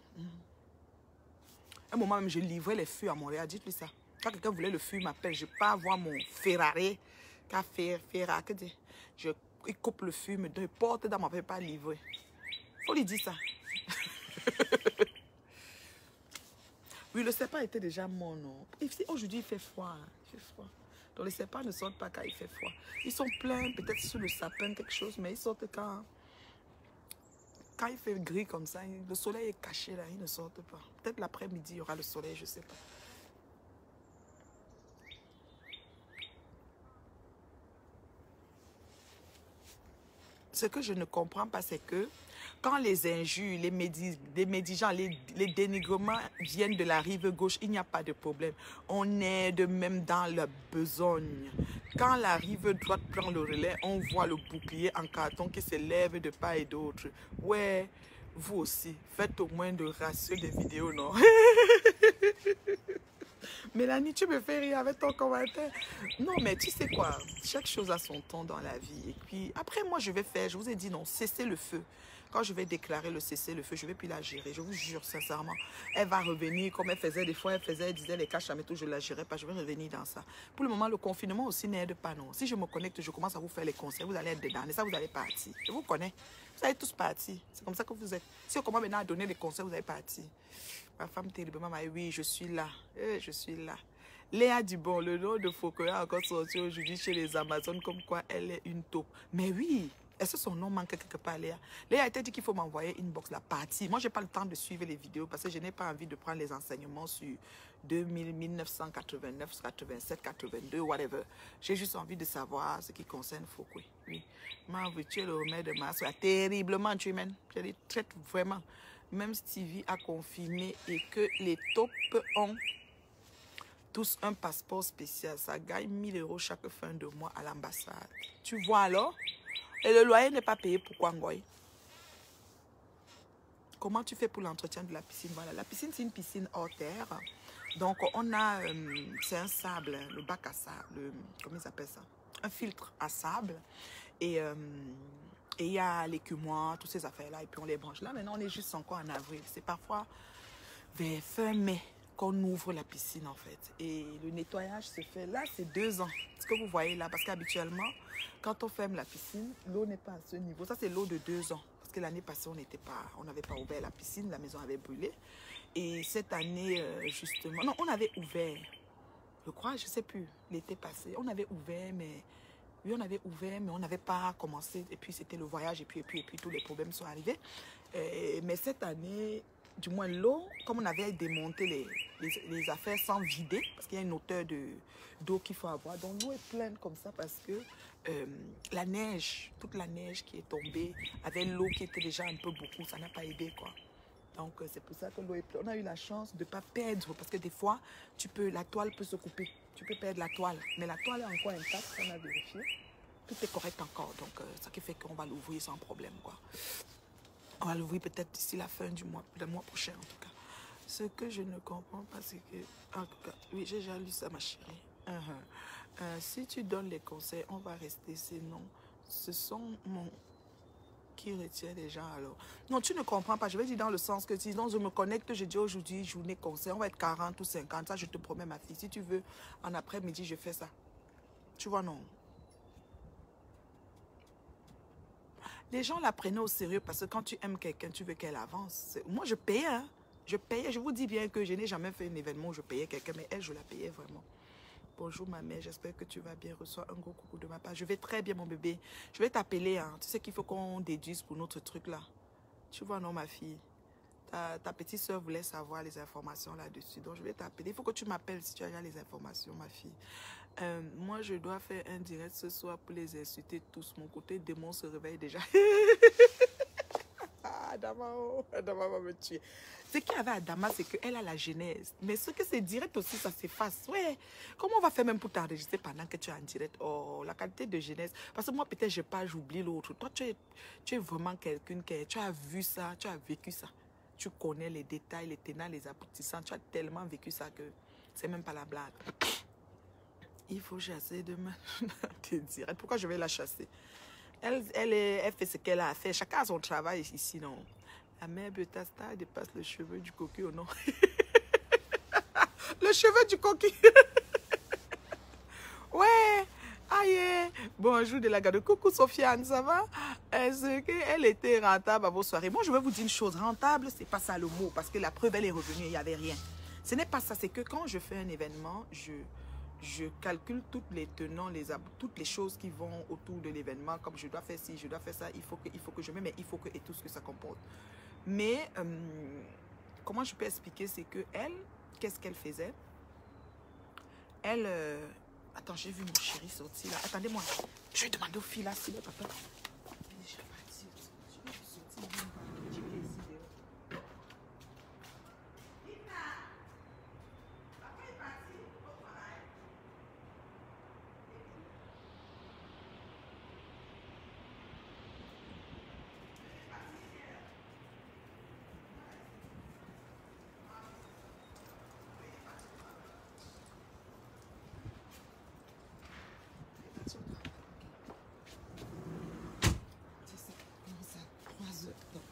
Un moment même, je livrais les fûts à Montréal. Dites-lui ça. Quand quelqu'un voulait le fût, il m'appelle. Je pars voir mon Ferrari. Il coupe le fût, me donne, il porte dans ma paix, pas livré. Il faut lui dire ça. Oui, le sapin était déjà mort, non? Aujourd'hui, il fait froid. Il fait froid. Donc, les sapins ne sortent pas quand il fait froid. Ils sont pleins, peut-être sur le sapin, quelque chose, mais ils sortent quand il fait gris comme ça. Le soleil est caché là, ils ne sortent pas. Peut-être l'après-midi, il y aura le soleil, je ne sais pas. Ce que je ne comprends pas, c'est que quand les injures, les médigens, les dénigrements viennent de la rive gauche, il n'y a pas de problème. On est de même dans la besogne. Quand la rive droite prend le relais, on voit le bouclier en carton qui s'élève de part et d'autre. Ouais, vous aussi, faites au moins de ratio des vidéos, non? Mélanie, tu me fais rire avec ton commentaire. Non, mais tu sais quoi? Chaque chose a son temps dans la vie. Et puis, après, moi, je vais faire, je vous ai dit non, cessez le feu. Quand je vais déclarer le cesser le feu, je ne vais plus la gérer. Je vous jure, sincèrement. Elle va revenir comme elle faisait des fois. Elle disait les caches à métaux, je ne la gérais pas. Je vais revenir dans ça. Pour le moment, le confinement aussi n'aide pas, non. Si je me connecte, je commence à vous faire les conseils. Vous allez être dedans. Et ça, vous allez partir. Je vous connais. Vous allez tous partir. C'est comme ça que vous êtes. Si on commence maintenant à donner les conseils, vous allez partir. Ma femme terriblement m'a dit, oui, je suis là. Je suis là. Léa Dubon, le nom de Foucault a encore sorti aujourd'hui chez les Amazones comme quoi elle est une taupe. Mais oui, est-ce que son nom manque quelque part, Léa? Léa a dit qu'il faut m'envoyer une box la partie. Moi, je n'ai pas le temps de suivre les vidéos parce que je n'ai pas envie de prendre les enseignements sur 1989, 87, 82, whatever. J'ai juste envie de savoir ce qui concerne Foucault. Oui. Tu es le remède de ma soeur. Terriblement, tu m'aimes. Je les traite vraiment. Même Stevie a confirmé et que les taupes ont tous un passeport spécial. Ça gagne 1000 € chaque fin de mois à l'ambassade. Tu vois alors? Et le loyer n'est pas payé pour quoi, Ngoï? Comment tu fais pour l'entretien de la piscine? Voilà, la piscine, c'est une piscine hors terre. Donc, on a, c'est un sable, le bac à sable, comment ils appellent ça? Un filtre à sable. Et il y a l'écumoire, toutes ces affaires-là, et puis on les branche. Là, maintenant, on est juste encore en avril. C'est parfois vers fin mai qu'on ouvre la piscine en fait. Et le nettoyage se fait, là c'est 2 ans. Ce que vous voyez là, parce qu'habituellement, quand on ferme la piscine, l'eau n'est pas à ce niveau. Ça c'est l'eau de 2 ans. Parce que l'année passée, on n'avait pas ouvert la piscine, la maison avait brûlé. Et cette année, justement, non, on avait ouvert, je crois, je ne sais plus, l'été passé, on avait ouvert, mais... Oui, on avait ouvert, mais on n'avait pas commencé. Et puis, c'était le voyage. Et puis, tous les problèmes sont arrivés. Mais cette année, du moins l'eau, comme on avait démonté les affaires sans vider, parce qu'il y a une hauteur d'eau qu'il faut avoir. Donc, l'eau est pleine comme ça parce que la neige, toute la neige qui est tombée, avec l'eau qui était déjà un peu beaucoup, ça n'a pas aidé, quoi. Donc, c'est pour ça que l'eau est pleine. On a eu la chance de ne pas perdre, parce que des fois, la toile peut se couper. Tu peux perdre la toile, mais la toile est encore intacte, on a vérifié. Tout est correct encore, donc ça qui fait qu'on va l'ouvrir sans problème, quoi. On va l'ouvrir peut-être d'ici la fin du mois prochain, en tout cas. Ce que je ne comprends pas, c'est que... En tout cas, oui, j'ai déjà lu ça, ma chérie. Si tu donnes les conseils, on va rester, sinon, ce sont qui retient les gens alors. Non, tu ne comprends pas. Je vais dire dans le sens que sinon je me connecte, je dis aujourd'hui journée conseil, on va être 40 ou 50. Ça, je te promets, ma fille. Si tu veux, en après-midi, je fais ça. Tu vois, non. Les gens la prenaient au sérieux parce que quand tu aimes quelqu'un, tu veux qu'elle avance. Moi, je payais. Hein. Je payais. Je vous dis bien que je n'ai jamais fait un événement où je payais quelqu'un, mais elle, je la payais vraiment. Bonjour ma mère, j'espère que tu vas bien. Reçois un gros coucou de ma part. Je vais très bien mon bébé. Je vais t'appeler. Hein. Tu sais qu'il faut qu'on déduise pour notre truc là. Tu vois non ma fille. Ta petite soeur voulait savoir les informations là-dessus. Donc je vais t'appeler. Il faut que tu m'appelles si tu as les informations ma fille. Moi je dois faire un direct ce soir pour les insulter tous. Mon côté démon se réveille déjà. Adama va me tuer. Ce qu'il y avait à Adama, c'est qu'elle a la genèse. Mais ce que c'est direct aussi, ça s'efface. Ouais. Comment on va faire même pour t'enregistrer pendant que tu es en direct? Oh, la qualité de genèse. Parce que moi, peut-être, je pas, j'oublie l'autre. Toi, tu es vraiment quelqu'un qui... Tu as vu ça, tu as vécu ça. Tu connais les détails, les tenants, les aboutissants. Tu as tellement vécu ça que c'est même pas la blague. Il faut chasser demain. Pourquoi je vais la chasser? Elle fait ce qu'elle a à faire. Chacun a son travail ici, non? La mère Betasta dépasse le cheveu du coquille ou non? Le cheveu du coquille. Ouais. Aïe. Bonjour de la garde. Coucou Sofiane, ça va? Est-ce qu'elle était rentable à vos soirées? Moi, je vais vous dire une chose. Rentable, c'est pas ça le mot. Parce que la preuve, elle est revenue, il n'y avait rien. Ce n'est pas ça. C'est que quand je fais un événement, je calcule toutes les tenants, toutes les choses qui vont autour de l'événement, comme je dois faire ci, je dois faire ça, il faut que je mette, mais il faut que, et tout ce que ça comporte. Mais, comment je peux expliquer, c'est que elle, qu'est-ce qu'elle faisait? Elle, attends, j'ai vu mon chéri sortir là, attendez-moi, je vais demander aux filles là, si le papa...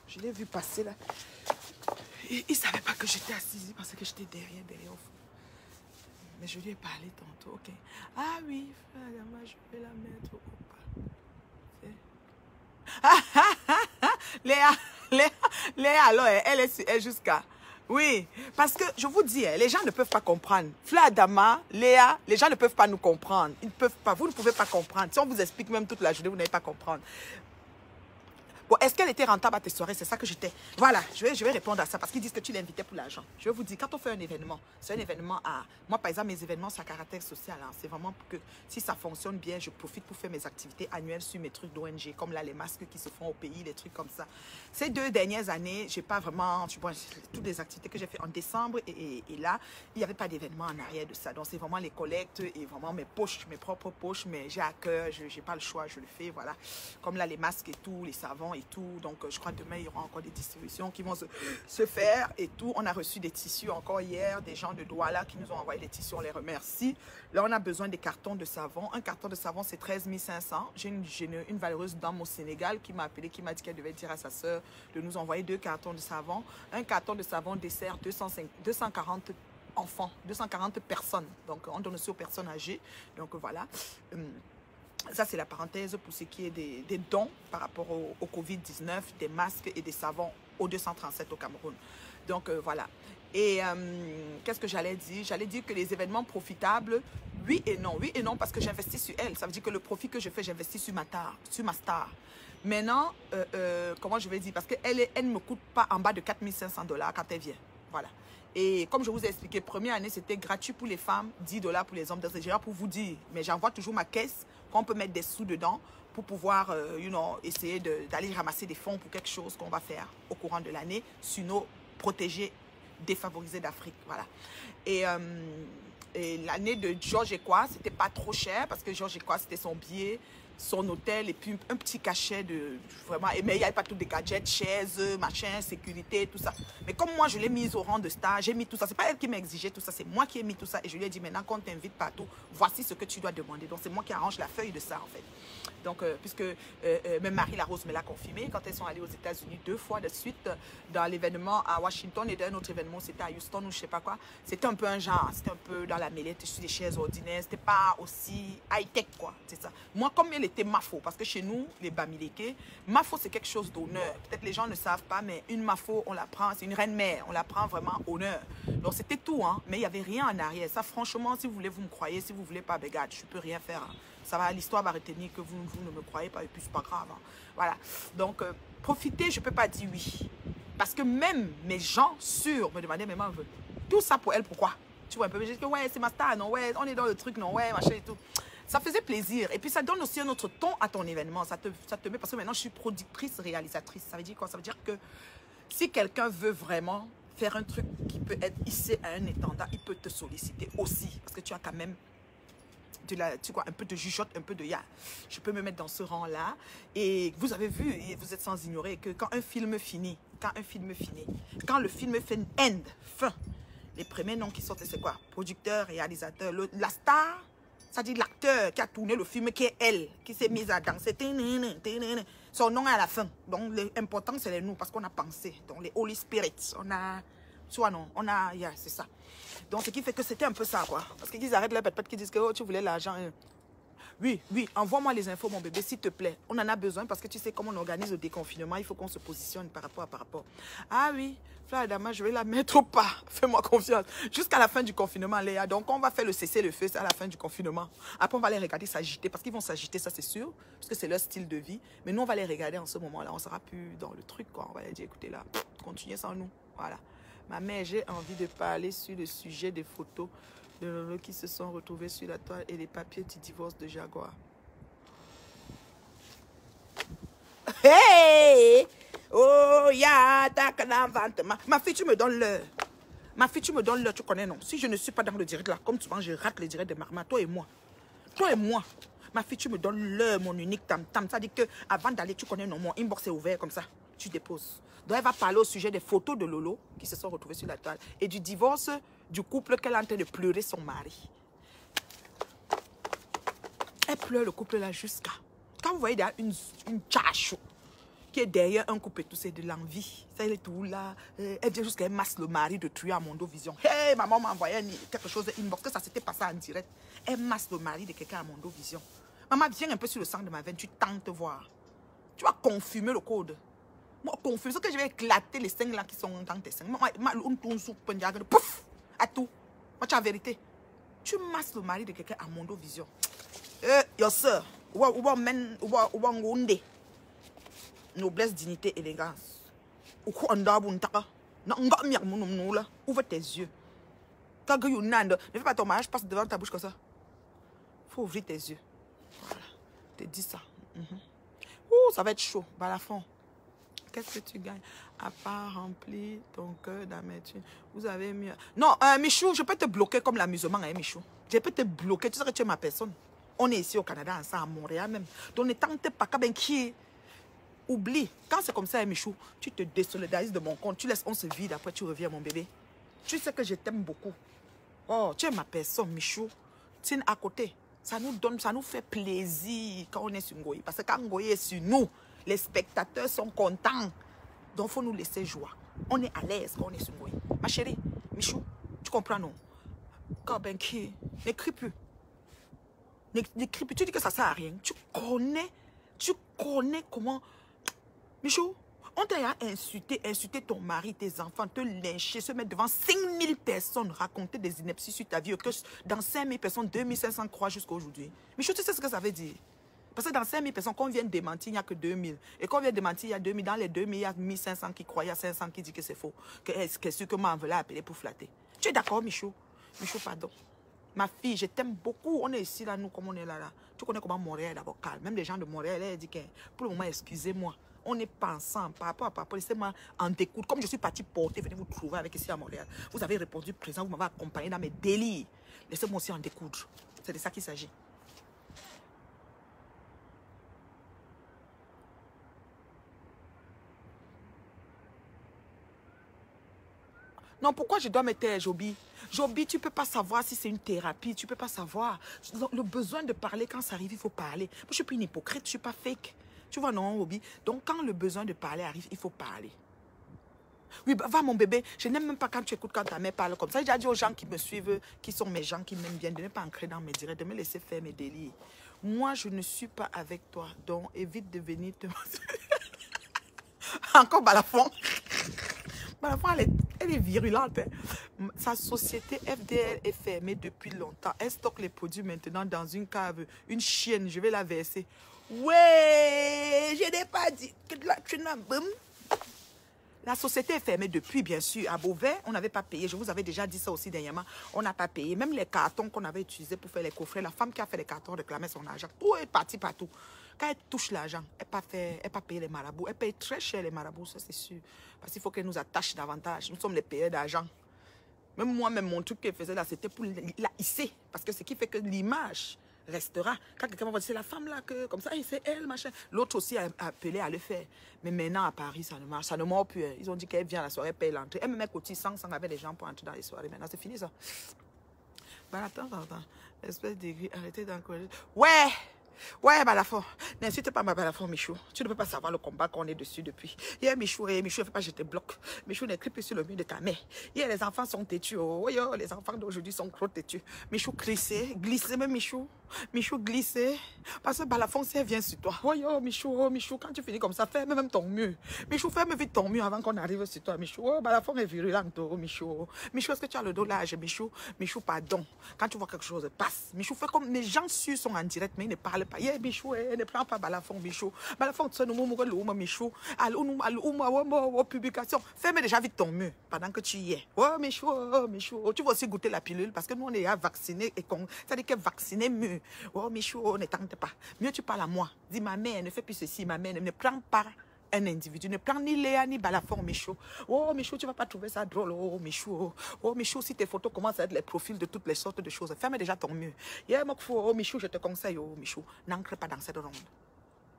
Je l'ai vu passer là. Il ne savait pas que j'étais assise parce que j'étais derrière au fond. Mais je lui ai parlé tantôt. Ok. Ah oui, moi je vais la mettre au pas. Léa, alors elle est jusqu'à. Oui, parce que je vous dis, les gens ne peuvent pas comprendre. Fladama, Léa, les gens ne peuvent pas nous comprendre. Ils ne peuvent pas, vous ne pouvez pas comprendre. Si on vous explique même toute la journée, vous n'allez pas comprendre. Bon, est-ce qu'elle était rentable à tes soirées? C'est ça que j'étais. Voilà, je vais répondre à ça parce qu'ils disent que tu l'invitais pour l'argent. Je vais vous dire, quand on fait un événement, c'est un événement à... Moi, par exemple, mes événements, c'est à caractère social. Hein. C'est vraiment pour que si ça fonctionne bien, je profite pour faire mes activités annuelles sur mes trucs d'ONG, comme là, les masques qui se font au pays, les trucs comme ça. Ces 2 dernières années, j'ai pas vraiment... Tu vois, toutes les activités que j'ai fait en décembre et là, il n'y avait pas d'événement en arrière de ça. Donc, c'est vraiment les collectes et vraiment mes poches, mes propres poches, mais j'ai à cœur, je n'ai pas le choix, je le fais, voilà. Comme là, les masques et tout, les savons et tout. Donc, je crois que demain, il y aura encore des distributions qui vont se faire et tout. On a reçu des tissus encore hier, des gens de Douala qui nous ont envoyé des tissus, on les remercie. Là, on a besoin des cartons de savon. Un carton de savon, c'est 13 500. J'ai une valeureuse dame au Sénégal qui m'a appelé, qui m'a dit qu'elle devait dire à sa soeur de nous envoyer 2 cartons de savon. Un carton de savon dessert 240 enfants, 240 personnes. Donc, on donne aussi aux personnes âgées. Donc, voilà. Ça, c'est la parenthèse pour ce qui est des dons par rapport au Covid-19, des masques et des savons au 237 au Cameroun. Donc, voilà. Et qu'est-ce que j'allais dire? J'allais dire que les événements profitables, oui et non. Oui et non parce que j'investis sur elle. Ça veut dire que le profit que je fais, j'investis sur ma star. Maintenant, comment je vais dire? Parce qu'elle ne me coûte pas en bas de 4 500 $ quand elle vient. Voilà. Et comme je vous ai expliqué, première année, c'était gratuit pour les femmes, 10 $ pour les hommes. C'est déjà pour vous dire. Mais j'envoie toujours ma caisse, qu'on peut mettre des sous dedans pour pouvoir, essayer d'aller ramasser des fonds pour quelque chose qu'on va faire au courant de l'année sur nos protégés défavorisés d'Afrique. Voilà. Et l'année de Georges Ekwa, c'était pas trop cher parce que Georges Ekwa, c'était son billet, son hôtel et puis un petit cachet de vraiment, mais il n'y avait pas tout des gadgets, chaises, machin, sécurité, tout ça. Mais comme moi je l'ai mise au rang de star, j'ai mis tout ça. C'est pas elle qui m'a exigé tout ça, c'est moi qui ai mis tout ça et je lui ai dit maintenant qu'on t'invite partout, voici ce que tu dois demander. Donc c'est moi qui arrange la feuille de ça en fait. Donc puisque même Marie-Larose me l'a confirmé quand elles sont allées aux États-Unis 2 fois de suite dans l'événement à Washington et d'un autre événement c'était à Houston ou je sais pas quoi. C'était un peu un genre, c'était un peu dans la mêlée, sur des chaises ordinaires, c'était pas aussi high-tech quoi, c'est ça. Moi comme elle était Mafo, parce que chez nous, les Bamileke, Mafo c'est quelque chose d'honneur. Peut-être les gens ne savent pas, mais une Mafo, on la prend, c'est une reine-mère, on la prend vraiment honneur. Donc c'était tout, hein, mais il n'y avait rien en arrière. Ça franchement, si vous voulez, vous me croyez, si vous voulez pas, ben regarde, je peux rien faire. Hein. Ça va, l'histoire va retenir que vous ne me croyez pas, et puis c'est pas grave. Hein. Voilà, donc profiter, je peux pas dire oui. Parce que même mes gens sûrs me demandaient, mais maman, tout ça pour elle, pourquoi? Tu vois un peu, je dis que ouais, c'est ma star, non, ouais, on est dans le truc, non, ouais, machin et tout. Ça faisait plaisir. Et puis, ça donne aussi un autre ton à ton événement. Ça te met, parce que maintenant, je suis productrice, réalisatrice. Ça veut dire quoi? Ça veut dire que si quelqu'un veut vraiment faire un truc qui peut être hissé à un étendard, il peut te solliciter aussi. Parce que tu as quand même un peu de jugeote, un peu de ya. Je peux me mettre dans ce rang-là. Et vous avez vu, et vous êtes sans ignorer que quand un film finit, quand le film fait une fin, les premiers noms qui sortent, c'est quoi? Producteur, réalisateur, la star. Ça dit l'acteur qui a tourné le film, qui est elle, qui s'est mise à danser. Son nom est à la fin. Donc, l'important, c'est les nous, parce qu'on a pensé. Donc, les Holy Spirits, on a... Soit non, on a... Yeah, c'est ça. Donc, ce qui fait que c'était un peu ça, quoi. Parce qu'ils arrêtent les pète-pète qui disent que oh, tu voulais l'argent. Oui, oui, envoie-moi les infos, mon bébé, s'il te plaît. On en a besoin parce que tu sais comment on organise le déconfinement. Il faut qu'on se positionne par rapport. Ah oui, Fleur Dama, je vais la mettre au pas. Fais-moi confiance. Jusqu'à la fin du confinement, Léa. Donc, on va faire le cessez-le-feu à la fin du confinement. Après, on va les regarder s'agiter parce qu'ils vont s'agiter, ça c'est sûr. Parce que c'est leur style de vie. Mais nous, on va les regarder en ce moment-là. On ne sera plus dans le truc, quoi. On va leur dire, écoutez là, continuez sans nous. Voilà. Ma mère, j'ai envie de parler sur le sujet des photos de Lolo qui se sont retrouvés sur la toile et les papiers du divorce de Jaguar. Hey! Oh, ya, ma fille, tu me donnes l'heure. Ma fille, tu me donnes l'heure, tu connais, non? Si je ne suis pas dans le direct là, comme souvent, je rate le direct de Marma, toi et moi. Toi et moi. Ma fille, tu me donnes l'heure, mon unique tam-tam. Ça dit que avant d'aller, tu connais, non, mon inbox est ouvert comme ça. Tu déposes. Donc, elle va parler au sujet des photos de Lolo qui se sont retrouvées sur la toile et du divorce du couple qu'elle est en train de pleurer son mari. Elle pleure le couple là jusqu'à... Quand vous voyez une tchacho qui est derrière un couple et tout, c'est de l'envie. Ça, elle est tout là. Elle vient jusqu'à masse le mari de tuer à Mondo Vision. Hey, maman m'a envoyé quelque chose inbox, que ça s'était passé en direct. Elle masse le mari de quelqu'un à Mondo Vision. Maman, viens un peu sur le sang de ma veine, tu tentes voir. Tu vas confirmer le code. Moi, confirme ce que je vais éclater les seins là qui sont dans tes seins. Pouf! À tout. Moi, tu as la vérité. Tu masses le mari de quelqu'un à Mondo Vision. Your sir. Noblesse, dignité, élégance. Ouvre tes yeux. Ne fais pas ton mariage, passe devant ta bouche comme ça. Il faut ouvrir tes yeux. Voilà. Je te dis ça. Ça va être chaud. Balafon. Qu'est-ce que tu gagnes? À part remplir ton cœur d'amertume. Vous avez mieux. Non, Michou, je peux te bloquer comme l'amusement, hein, Michou. Je peux te bloquer. Tu sais que tu es ma personne. On est ici au Canada, ensemble, à Montréal même. Donc ne tente pas qu'à ben qui. Oublie. Quand c'est comme ça, hein, Michou, tu te désolidarises de mon compte. Tu laisses, on se vide, après tu reviens, mon bébé. Tu sais que je t'aime beaucoup. Oh, tu es ma personne, Michou. Tiens à côté. Ça nous fait plaisir quand on est sur Ngoyi. Parce que quand Ngoyi est sur nous, les spectateurs sont contents. Donc, il faut nous laisser jouer. On est à l'aise quand on est sur Ngoyi. Ma chérie, Michou, tu comprends, non? Kabenki, n'écris plus. N'écris plus. Tu dis que ça sert à rien. Tu connais comment. Michou, on t'a insulté ton mari, tes enfants, te lyncher, se mettre devant 5000 personnes, raconter des inepties sur ta vie, que dans 5000 personnes, 2500 croient jusqu'à aujourd'hui. Michou, tu sais ce que ça veut dire? Parce que dans 5000 personnes, qu'on vient de démentir, il n'y a que 2000. Et qu'on vient de démentir, il y a 2000. Dans les 2000, il y a 1500 qui croient, il y a 500 qui disent que c'est faux. Que ce que moi, on veut appeler pour flatter. Tu es d'accord, Michou? Michou, pardon. Ma fille, je t'aime beaucoup. On est ici, là, nous, comme on est là. Tu connais comment Montréal est d'abord calme. Même les gens de Montréal, ils disent que pour le moment, excusez-moi. On n'est pas ensemble. Par rapport à papa, laissez-moi en découdre. Comme je suis partie porter, venez vous trouver avec ici à Montréal. Vous avez répondu présent, vous m'avez accompagné dans mes délires. Laissez-moi aussi en découdre. C'est de ça qu'il s'agit. Non, pourquoi je dois me taire, Joby? Joby, tu ne peux pas savoir si c'est une thérapie, tu ne peux pas savoir. Le besoin de parler, quand ça arrive, il faut parler. Moi, je ne suis pas une hypocrite, je ne suis pas fake. Tu vois, non, Joby? Donc, quand le besoin de parler arrive, il faut parler. Oui, bah, va mon bébé, je n'aime même pas quand tu écoutes quand ta mère parle comme ça. J'ai déjà dit aux gens qui me suivent, qui sont mes gens, qui m'aiment bien, de ne pas ancrer dans mes directs, de me laisser faire mes délires. Moi, je ne suis pas avec toi, donc évite de venir te... Encore Balafon. Balafon, elle est virulente. Hein. Sa société FDL est fermée depuis longtemps. Elle stocke les produits maintenant dans une cave. Une chienne, je vais la verser. Ouais, je n'ai pas dit que tu n'as pas... La société est fermée depuis, bien sûr. À Beauvais, on n'avait pas payé. Je vous avais déjà dit ça aussi dernièrement. On n'a pas payé. Même les cartons qu'on avait utilisés pour faire les coffrets, la femme qui a fait les cartons réclamait son argent. Tout est parti partout. Quand elle touche l'argent, elle n'a pas payé les marabouts. Elle paye très cher les marabouts, ça c'est sûr. Parce qu'il faut qu'elle nous attache davantage. Nous sommes les payeurs d'argent. Même moi-même, mon truc qu'elle faisait là, c'était pour la hisser. Parce que ce qui fait que l'image restera. Quand quelqu'un va dire, c'est la femme là, que, comme ça, c'est elle, machin. L'autre aussi a appelé à le faire. Mais maintenant, à Paris, ça ne marche. Ça ne mord plus. Ils ont dit qu'elle vient à la soirée, elle paye l'entrée. Elle me met côté 100 avec les gens pour entrer dans les soirées. Maintenant, c'est fini ça. Ben, attends. Espèce d'aiguille, arrêtez d'encourager. Ouais! Ouais, Balafon. N'insulte pas ma Balafon, Michou. Tu ne peux pas savoir le combat qu'on est dessus depuis. Hier, Michou, ne fais pas, je te bloque. Michou n'écrit plus sur le mur de ta mère. Hier, les enfants sont têtus. Oh, yo, les enfants d'aujourd'hui sont trop têtus. Michou, glissez, même Michou. Michou, glissez. Parce que Balafon, si elle vient sur toi. Oh, yo, Michou, quand tu finis comme ça, ferme même ton mur. Michou, ferme vite ton mur avant qu'on arrive sur toi, Michou. Oh, Balafon est virulent, oh, Michou. Michou, est-ce que tu as le dos large, Michou? Michou, pardon. Quand tu vois quelque chose, passe. Michou, fais comme les gens sûrs sont en direct, mais ils ne parlent pas. Yeah, Michou, ne prends pas Balafon, Michou. Balafon, tu sais, nous, Michou. Allô, publication. Ferme déjà vite ton mur pendant que tu y es. Oh, Michou. Tu vas aussi goûter la pilule parce que nous, on est vaccinés et qu'on. C'est-à-dire que vacciner mieux. Oh, Michou, ne tente pas. Mieux tu parles à moi. Dis, ma mère ne fait plus ceci. Ma mère ne prend pas un individu. Ne prend ni Léa ni Balafon, Michou. Oh, Michou, tu ne vas pas trouver ça drôle. Oh, Michou. Oh, Michou, si tes photos commencent à être les profils de toutes les sortes de choses, ferme déjà ton mur. Oh, Michou, je te conseille, oh, Michou, n'ancre pas dans cette ronde.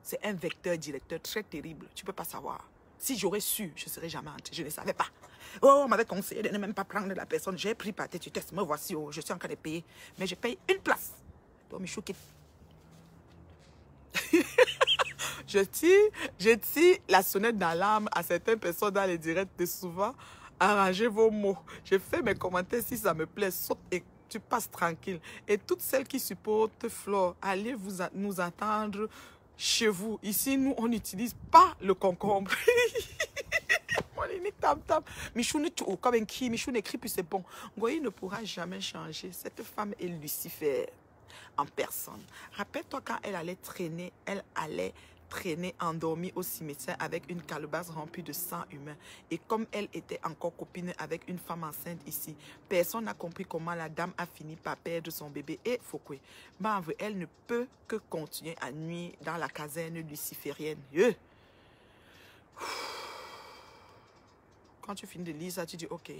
C'est un vecteur directeur très terrible. Tu ne peux pas savoir. Si j'aurais su, je ne serais jamais entrée. Je ne savais pas. Oh, on m'avait conseillé de ne même pas prendre la personne. J'ai pris par tes tests. Me voici, oh, je suis en train de payer. Mais je paye une place. Donc, Michou, quitte. Je tire la sonnette d'alarme à certaines personnes dans les directs de souvent. Arrangez vos mots. Je fais mes commentaires si ça me plaît. Saute et tu passes tranquille. Et toutes celles qui supportent Flore, allez nous attendre chez vous. Ici, nous, on n'utilise pas le concombre. Michou n'écrit plus, c'est bon. Ngoyi ne pourra jamais changer. Cette femme est Lucifer en personne. Rappelle-toi quand elle allait traîner endormie au cimetière avec une calebasse remplie de sang humain. Et comme elle était encore copine avec une femme enceinte ici, personne n'a compris comment la dame a fini par perdre son bébé. Et Fokwe, elle ne peut que continuer à nuire dans la caserne luciférienne. Quand tu finis de lire ça, tu dis, ok,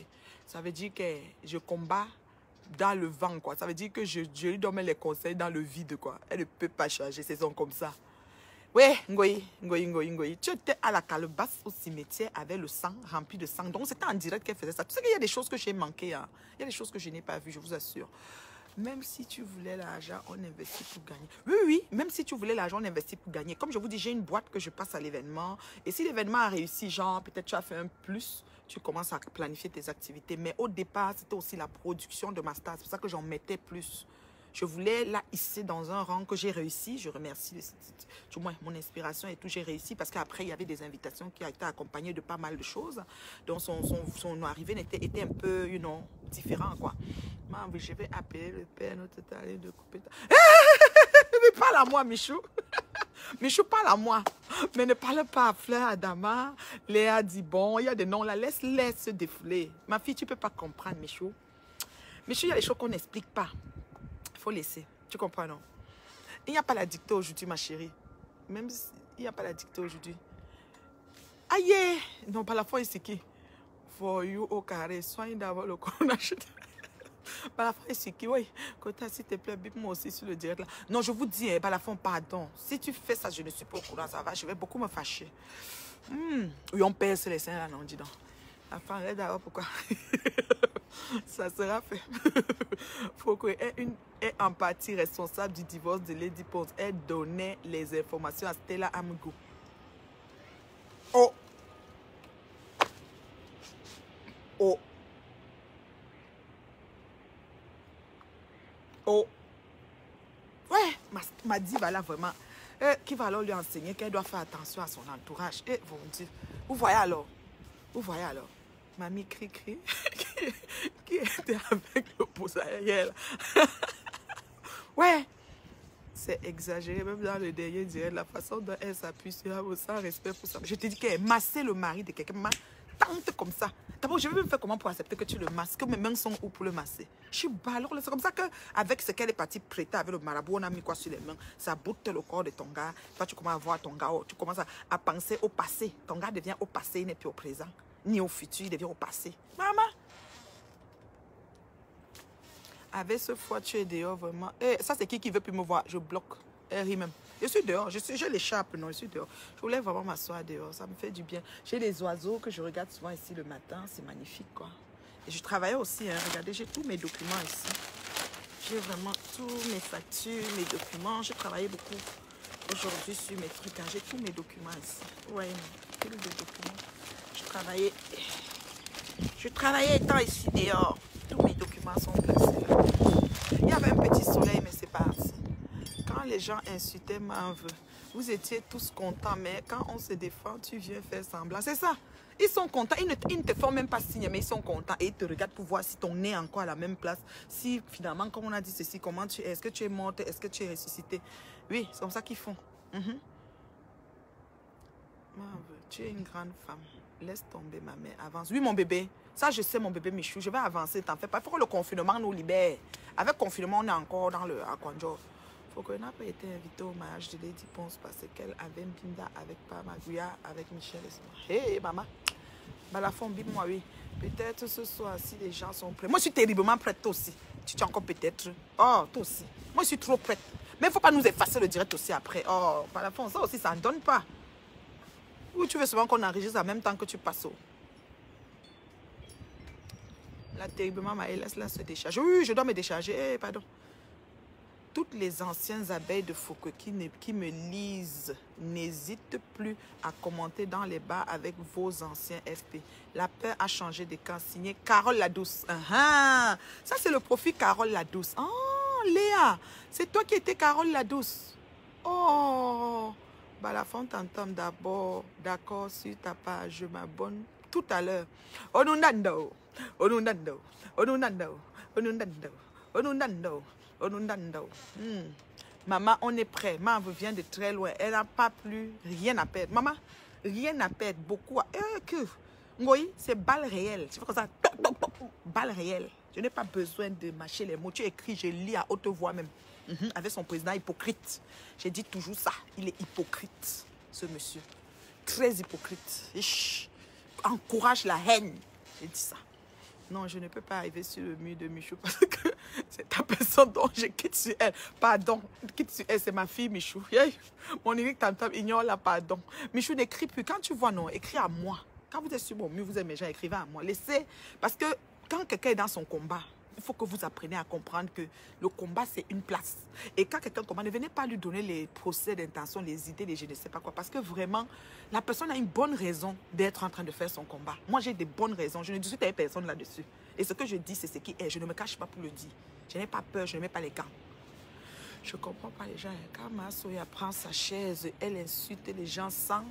ça veut dire que je combats dans le vent, quoi. Ça veut dire que je lui donne les conseils dans le vide, quoi. Elle ne peut pas changer, c'est comme ça. Ouais, Ngoyi. Tu étais à la calebasse au cimetière avec le sang rempli de sang. Donc, c'était en direct qu'elle faisait ça. Tu sais qu'il y a des choses que j'ai manquées. Hein. Il y a des choses que je n'ai pas vues, je vous assure. Même si tu voulais l'argent, on investit pour gagner. Oui, oui, même si tu voulais l'argent, on investit pour gagner. Comme je vous dis, j'ai une boîte que je passe à l'événement. Et si l'événement a réussi, genre, peut-être tu as fait un plus, tu commences à planifier tes activités. Mais au départ, c'était aussi la production de ma star. C'est pour ça que j'en mettais plus. Je voulais là, ici, dans un rang que j'ai réussi. Je remercie du moins mon inspiration et tout. J'ai réussi parce qu'après, il y avait des invitations qui ont été accompagnées de pas mal de choses. Donc, son arrivée était un peu, you know, différent, quoi. Maman, je vais appeler le père, notre talent de couper. Mais parle à moi, Michou. Michou, parle à moi. Mais ne parle pas à Fleur, Adama. Léa dit bon, il y a des noms là. Laisse se défouler. Ma fille, tu ne peux pas comprendre, Michou. Michou, il y a des choses qu'on n'explique pas. Il faut laisser. Tu comprends, non? Il n'y a pas la dictée aujourd'hui, ma chérie. Même s'il n'y a pas la dictée aujourd'hui. Aïe! Non, pas la fois, c'est qui? For you au carré. Soigne d'abord le coronage. Pas la fois, c'est qui? Oui. Kota, s'il te plaît, bip-moi aussi sur le direct là. Non, je vous dis, hein, pas la fois, pardon. Si tu fais ça, je ne suis pas au courant, ça va. Je vais beaucoup me fâcher. Oui, on pèse les seins là, non, dis donc. La femme, elle d'abord, pourquoi? Ça sera fait. Faut qu'elle est en partie responsable du divorce de Lady Ponce. Elle donnait les informations à Stella Amigo. Oh! Oh! Oh! Ouais, ma diva là vraiment. Qui va alors lui enseigner qu'elle doit faire attention à son entourage. Et vous me dites, vous voyez alors? Vous voyez alors? Mamie Cri-Cri qui était avec le pouce aérien. Ouais, c'est exagéré. Même dans le dernier direct, la façon dont elle s'appuie sur elle, sans respect pour ça. Je te dis qu'elle massait le mari de quelqu'un. Tente comme ça. D'abord, je vais me faire comment pour accepter que tu le masses, que mes mains sont où pour le masser. Je suis ballon. C'est comme ça qu'avec ce qu'elle est partie prêter avec le marabout, on a mis quoi sur les mains. Ça botte le corps de ton gars. Toi, tu commences à voir ton gars, tu commences à penser au passé. Ton gars devient au passé, il n'est plus au présent. Ni au futur, il devient au passé. Maman! Avec ce foie, tu es dehors vraiment. Eh, ça, c'est qui veut plus me voir? Je bloque. Elle rit même. Je suis dehors. Je l'échappe, non, je suis dehors. Je voulais vraiment m'asseoir dehors. Ça me fait du bien. J'ai des oiseaux que je regarde souvent ici le matin. C'est magnifique, quoi. Et je travaillais aussi, hein. Regardez, j'ai tous mes documents ici. J'ai vraiment tous mes factures, mes documents. J'ai travaillé beaucoup aujourd'hui sur mes trucs. Hein. J'ai tous mes documents ici. Ouais, tous les documents. Je travaillais étant ici dehors. Tous mes documents sont placés là. Il y avait un petit soleil, mais c'est parti. Quand les gens insultaient Manve, vous étiez tous contents, mais quand on se défend, tu viens faire semblant. C'est ça. Ils sont contents. Ils ne te font même pas signe, mais ils sont contents. Et ils te regardent pour voir si ton nez est encore à la même place. Si finalement, comme on a dit ceci, comment tu es? Est-ce que tu es morte? Est-ce que tu es ressuscité? Oui, c'est comme ça qu'ils font. Manve, tu es une grande femme. Laisse tomber ma mère, avance. Oui, mon bébé. Ça, je sais, mon bébé Michou. Je vais avancer, t'en fais pas. Il faut que le confinement nous libère. Avec le confinement, on est encore dans le Akwanjo. Il faut qu'elle n'a pas été invitée au mariage de Lady Ponce parce qu'elle avait une binda avec Pamaguya, avec Michel et moi. Hé, maman. Balafon, bim-moi, oui. Peut-être ce soir, si les gens sont prêts. Moi, je suis terriblement prête, toi aussi. Tu es encore peut-être. Oh, toi aussi. Moi, je suis trop prête. Mais il ne faut pas nous effacer le direct aussi après. Oh, Balafon, ça aussi, ça ne donne pas. Ou tu veux souvent qu'on enregistre en même temps que tu passes au... Là, terriblement, laisse-la se décharger. Oui, je dois me décharger. Eh, pardon. Toutes les anciennes abeilles de Foucault qui me lisent, n'hésitent plus à commenter dans les bars avec vos anciens FP. La peur a changé de camp. Signé Carole Ladouce. Ça, c'est le profil Carole Ladouce. Oh, Léa, c'est toi qui étais Carole Ladouce. Oh, bah, la femme t'entame d'abord. D'accord, sur ta page, je m'abonne tout à l'heure. Onundando, Onundando, Onundando, Onundando, Onundando. Onundando. Maman, on est prêt. Maman vient de très loin. Elle n'a pas plus rien à perdre. Maman, rien à perdre. Beaucoup à... Oui, c'est balle réelle. Tu fais comme ça. Balle réelle. Je n'ai pas besoin de mâcher les mots. Tu écris, je lis à haute voix même. Avec son président hypocrite. J'ai dit toujours ça. Il est hypocrite, ce monsieur. Très hypocrite. Encourage la haine. J'ai dit ça. Non, je ne peux pas arriver sur le mur de Michou parce que c'est ta personne dont je quitte sur elle. Pardon, quitte sur elle, c'est ma fille Michou. Mon unique tante ignore la pardon. Michou n'écrit plus. Quand tu vois, non, écris à moi. Quand vous êtes sur mon mur, vous êtes mes gens, écrivez à moi. Laissez, parce que quand quelqu'un est dans son combat, il faut que vous appreniez à comprendre que le combat, c'est une place. Et quand quelqu'un combat, ne venez pas lui donner les procès d'intention, les idées, les je ne sais pas quoi. Parce que vraiment, la personne a une bonne raison d'être en train de faire son combat. Moi, j'ai des bonnes raisons. Je ne discute avec personne là-dessus. Et ce que je dis, c'est ce qui est. Je ne me cache pas pour le dire. Je n'ai pas peur, je ne mets pas les gants. Je ne comprends pas les gens. Quand Masoya prend sa chaise, elle insulte les gens sans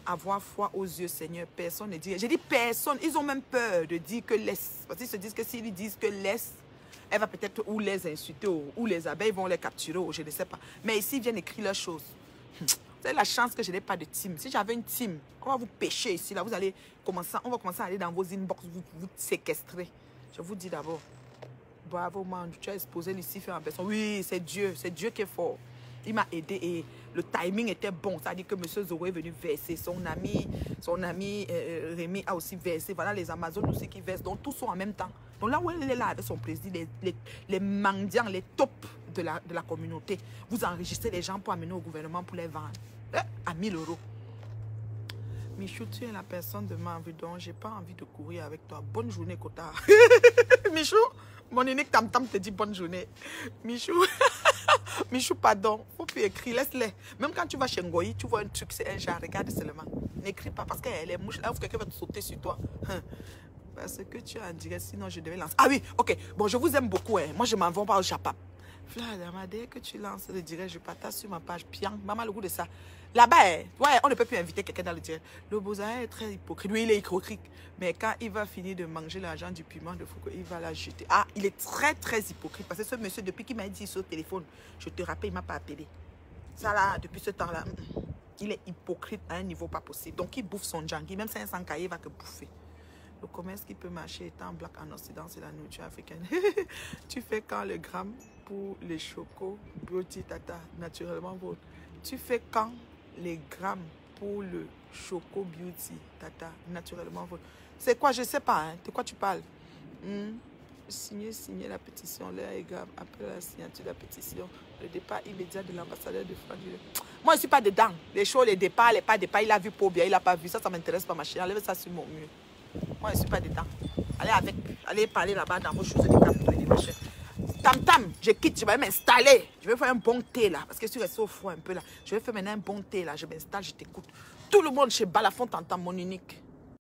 avoir foi aux yeux, Seigneur. Personne ne dit. J'ai dit personne. Ils ont même peur de dire que laisse. Parce qu'ils se disent que s'ils disent que laisse, elle va peut-être ou les insulter ou les abeilles vont les capturer ou je ne sais pas. Mais ici, ils viennent écrire leurs choses. Vous avez la chance que je n'ai pas de team. Si j'avais une team, on va vous pêcher ici. Là, vous allez commencer, on va commencer à aller dans vos inbox, vous séquestrer. Je vous dis d'abord. Bravo, man. Tu as exposé Lucifer en personne. Oui, c'est Dieu qui est fort. Il m'a aidé et le timing était bon. C'est-à-dire que M. Zoé est venu verser. Son ami Rémi a aussi versé. Voilà les Amazones aussi qui versent. Donc, tous sont en même temps. Donc, là où elle est là avec son président, les mendiants, les tops de la communauté, vous enregistrez les gens pour amener au gouvernement pour les vendre. À 1000 €. Michou, tu es la personne de ma envie. Donc, je n'ai pas envie de courir avec toi. Bonne journée, Kota. Michou, mon unique tam-tam te dit bonne journée. Michou. Michou, pardon, faut plus écrire, laisse-les. Même quand tu vas chez Ngoyi, tu vois un truc, c'est un genre, regarde seulement. N'écris pas parce qu'elle est mouche, là où quelqu'un va te sauter sur toi. Parce que tu es en direct, sinon je devais lancer. Ah oui, ok, bon, je vous aime beaucoup, hein. Moi je m'en vais pas au Japap. Fladama, dès que tu lances le direct, je partage sur ma page. Piang, maman, le goût de ça. Là-bas, ouais, on ne peut plus inviter quelqu'un dans le direct. Le Bozaya est très hypocrite. Oui, il est hypocrite. Mais quand il va finir de manger l'argent du piment de Foucault, il va la jeter. Ah, il est très, très hypocrite. Parce que ce monsieur, depuis qu'il m'a dit sur le téléphone, je te rappelle, il ne m'a pas appelé. Ça là, depuis ce temps-là, il est hypocrite à un niveau pas possible. Donc, il bouffe son jangi. Même 500 cahiers, il va que bouffer. Le commerce qui peut marcher étant black en Occident, c'est la nourriture africaine. Tu fais quand le gramme pour les chocos, beauty, tata, naturellement vôtre. Tu fais quand les grammes pour le Choco Beauty, tata, naturellement vôtre. C'est quoi? Je ne sais pas. Hein? De quoi tu parles? Signer la pétition. L'heure est grave. Après la signature de la pétition, le départ immédiat de l'ambassadeur de France. Moi, je ne suis pas dedans. Les choses, les départs, les pas départs, il a vu pour bien, il n'a pas vu. Ça ne m'intéresse pas, ma chérie. Enlève ça sur mon mur. Moi, je ne suis pas dedans. Allez parler là-bas dans vos choses de capitaux, ma chérie. Tam-tam, je quitte, je vais m'installer. Je vais faire un bon thé là. Parce que tu restes au froid un peu là. Je vais faire maintenant un bon thé là. Je m'installe, je t'écoute. Tout le monde chez Balafon t'entend, mon unique.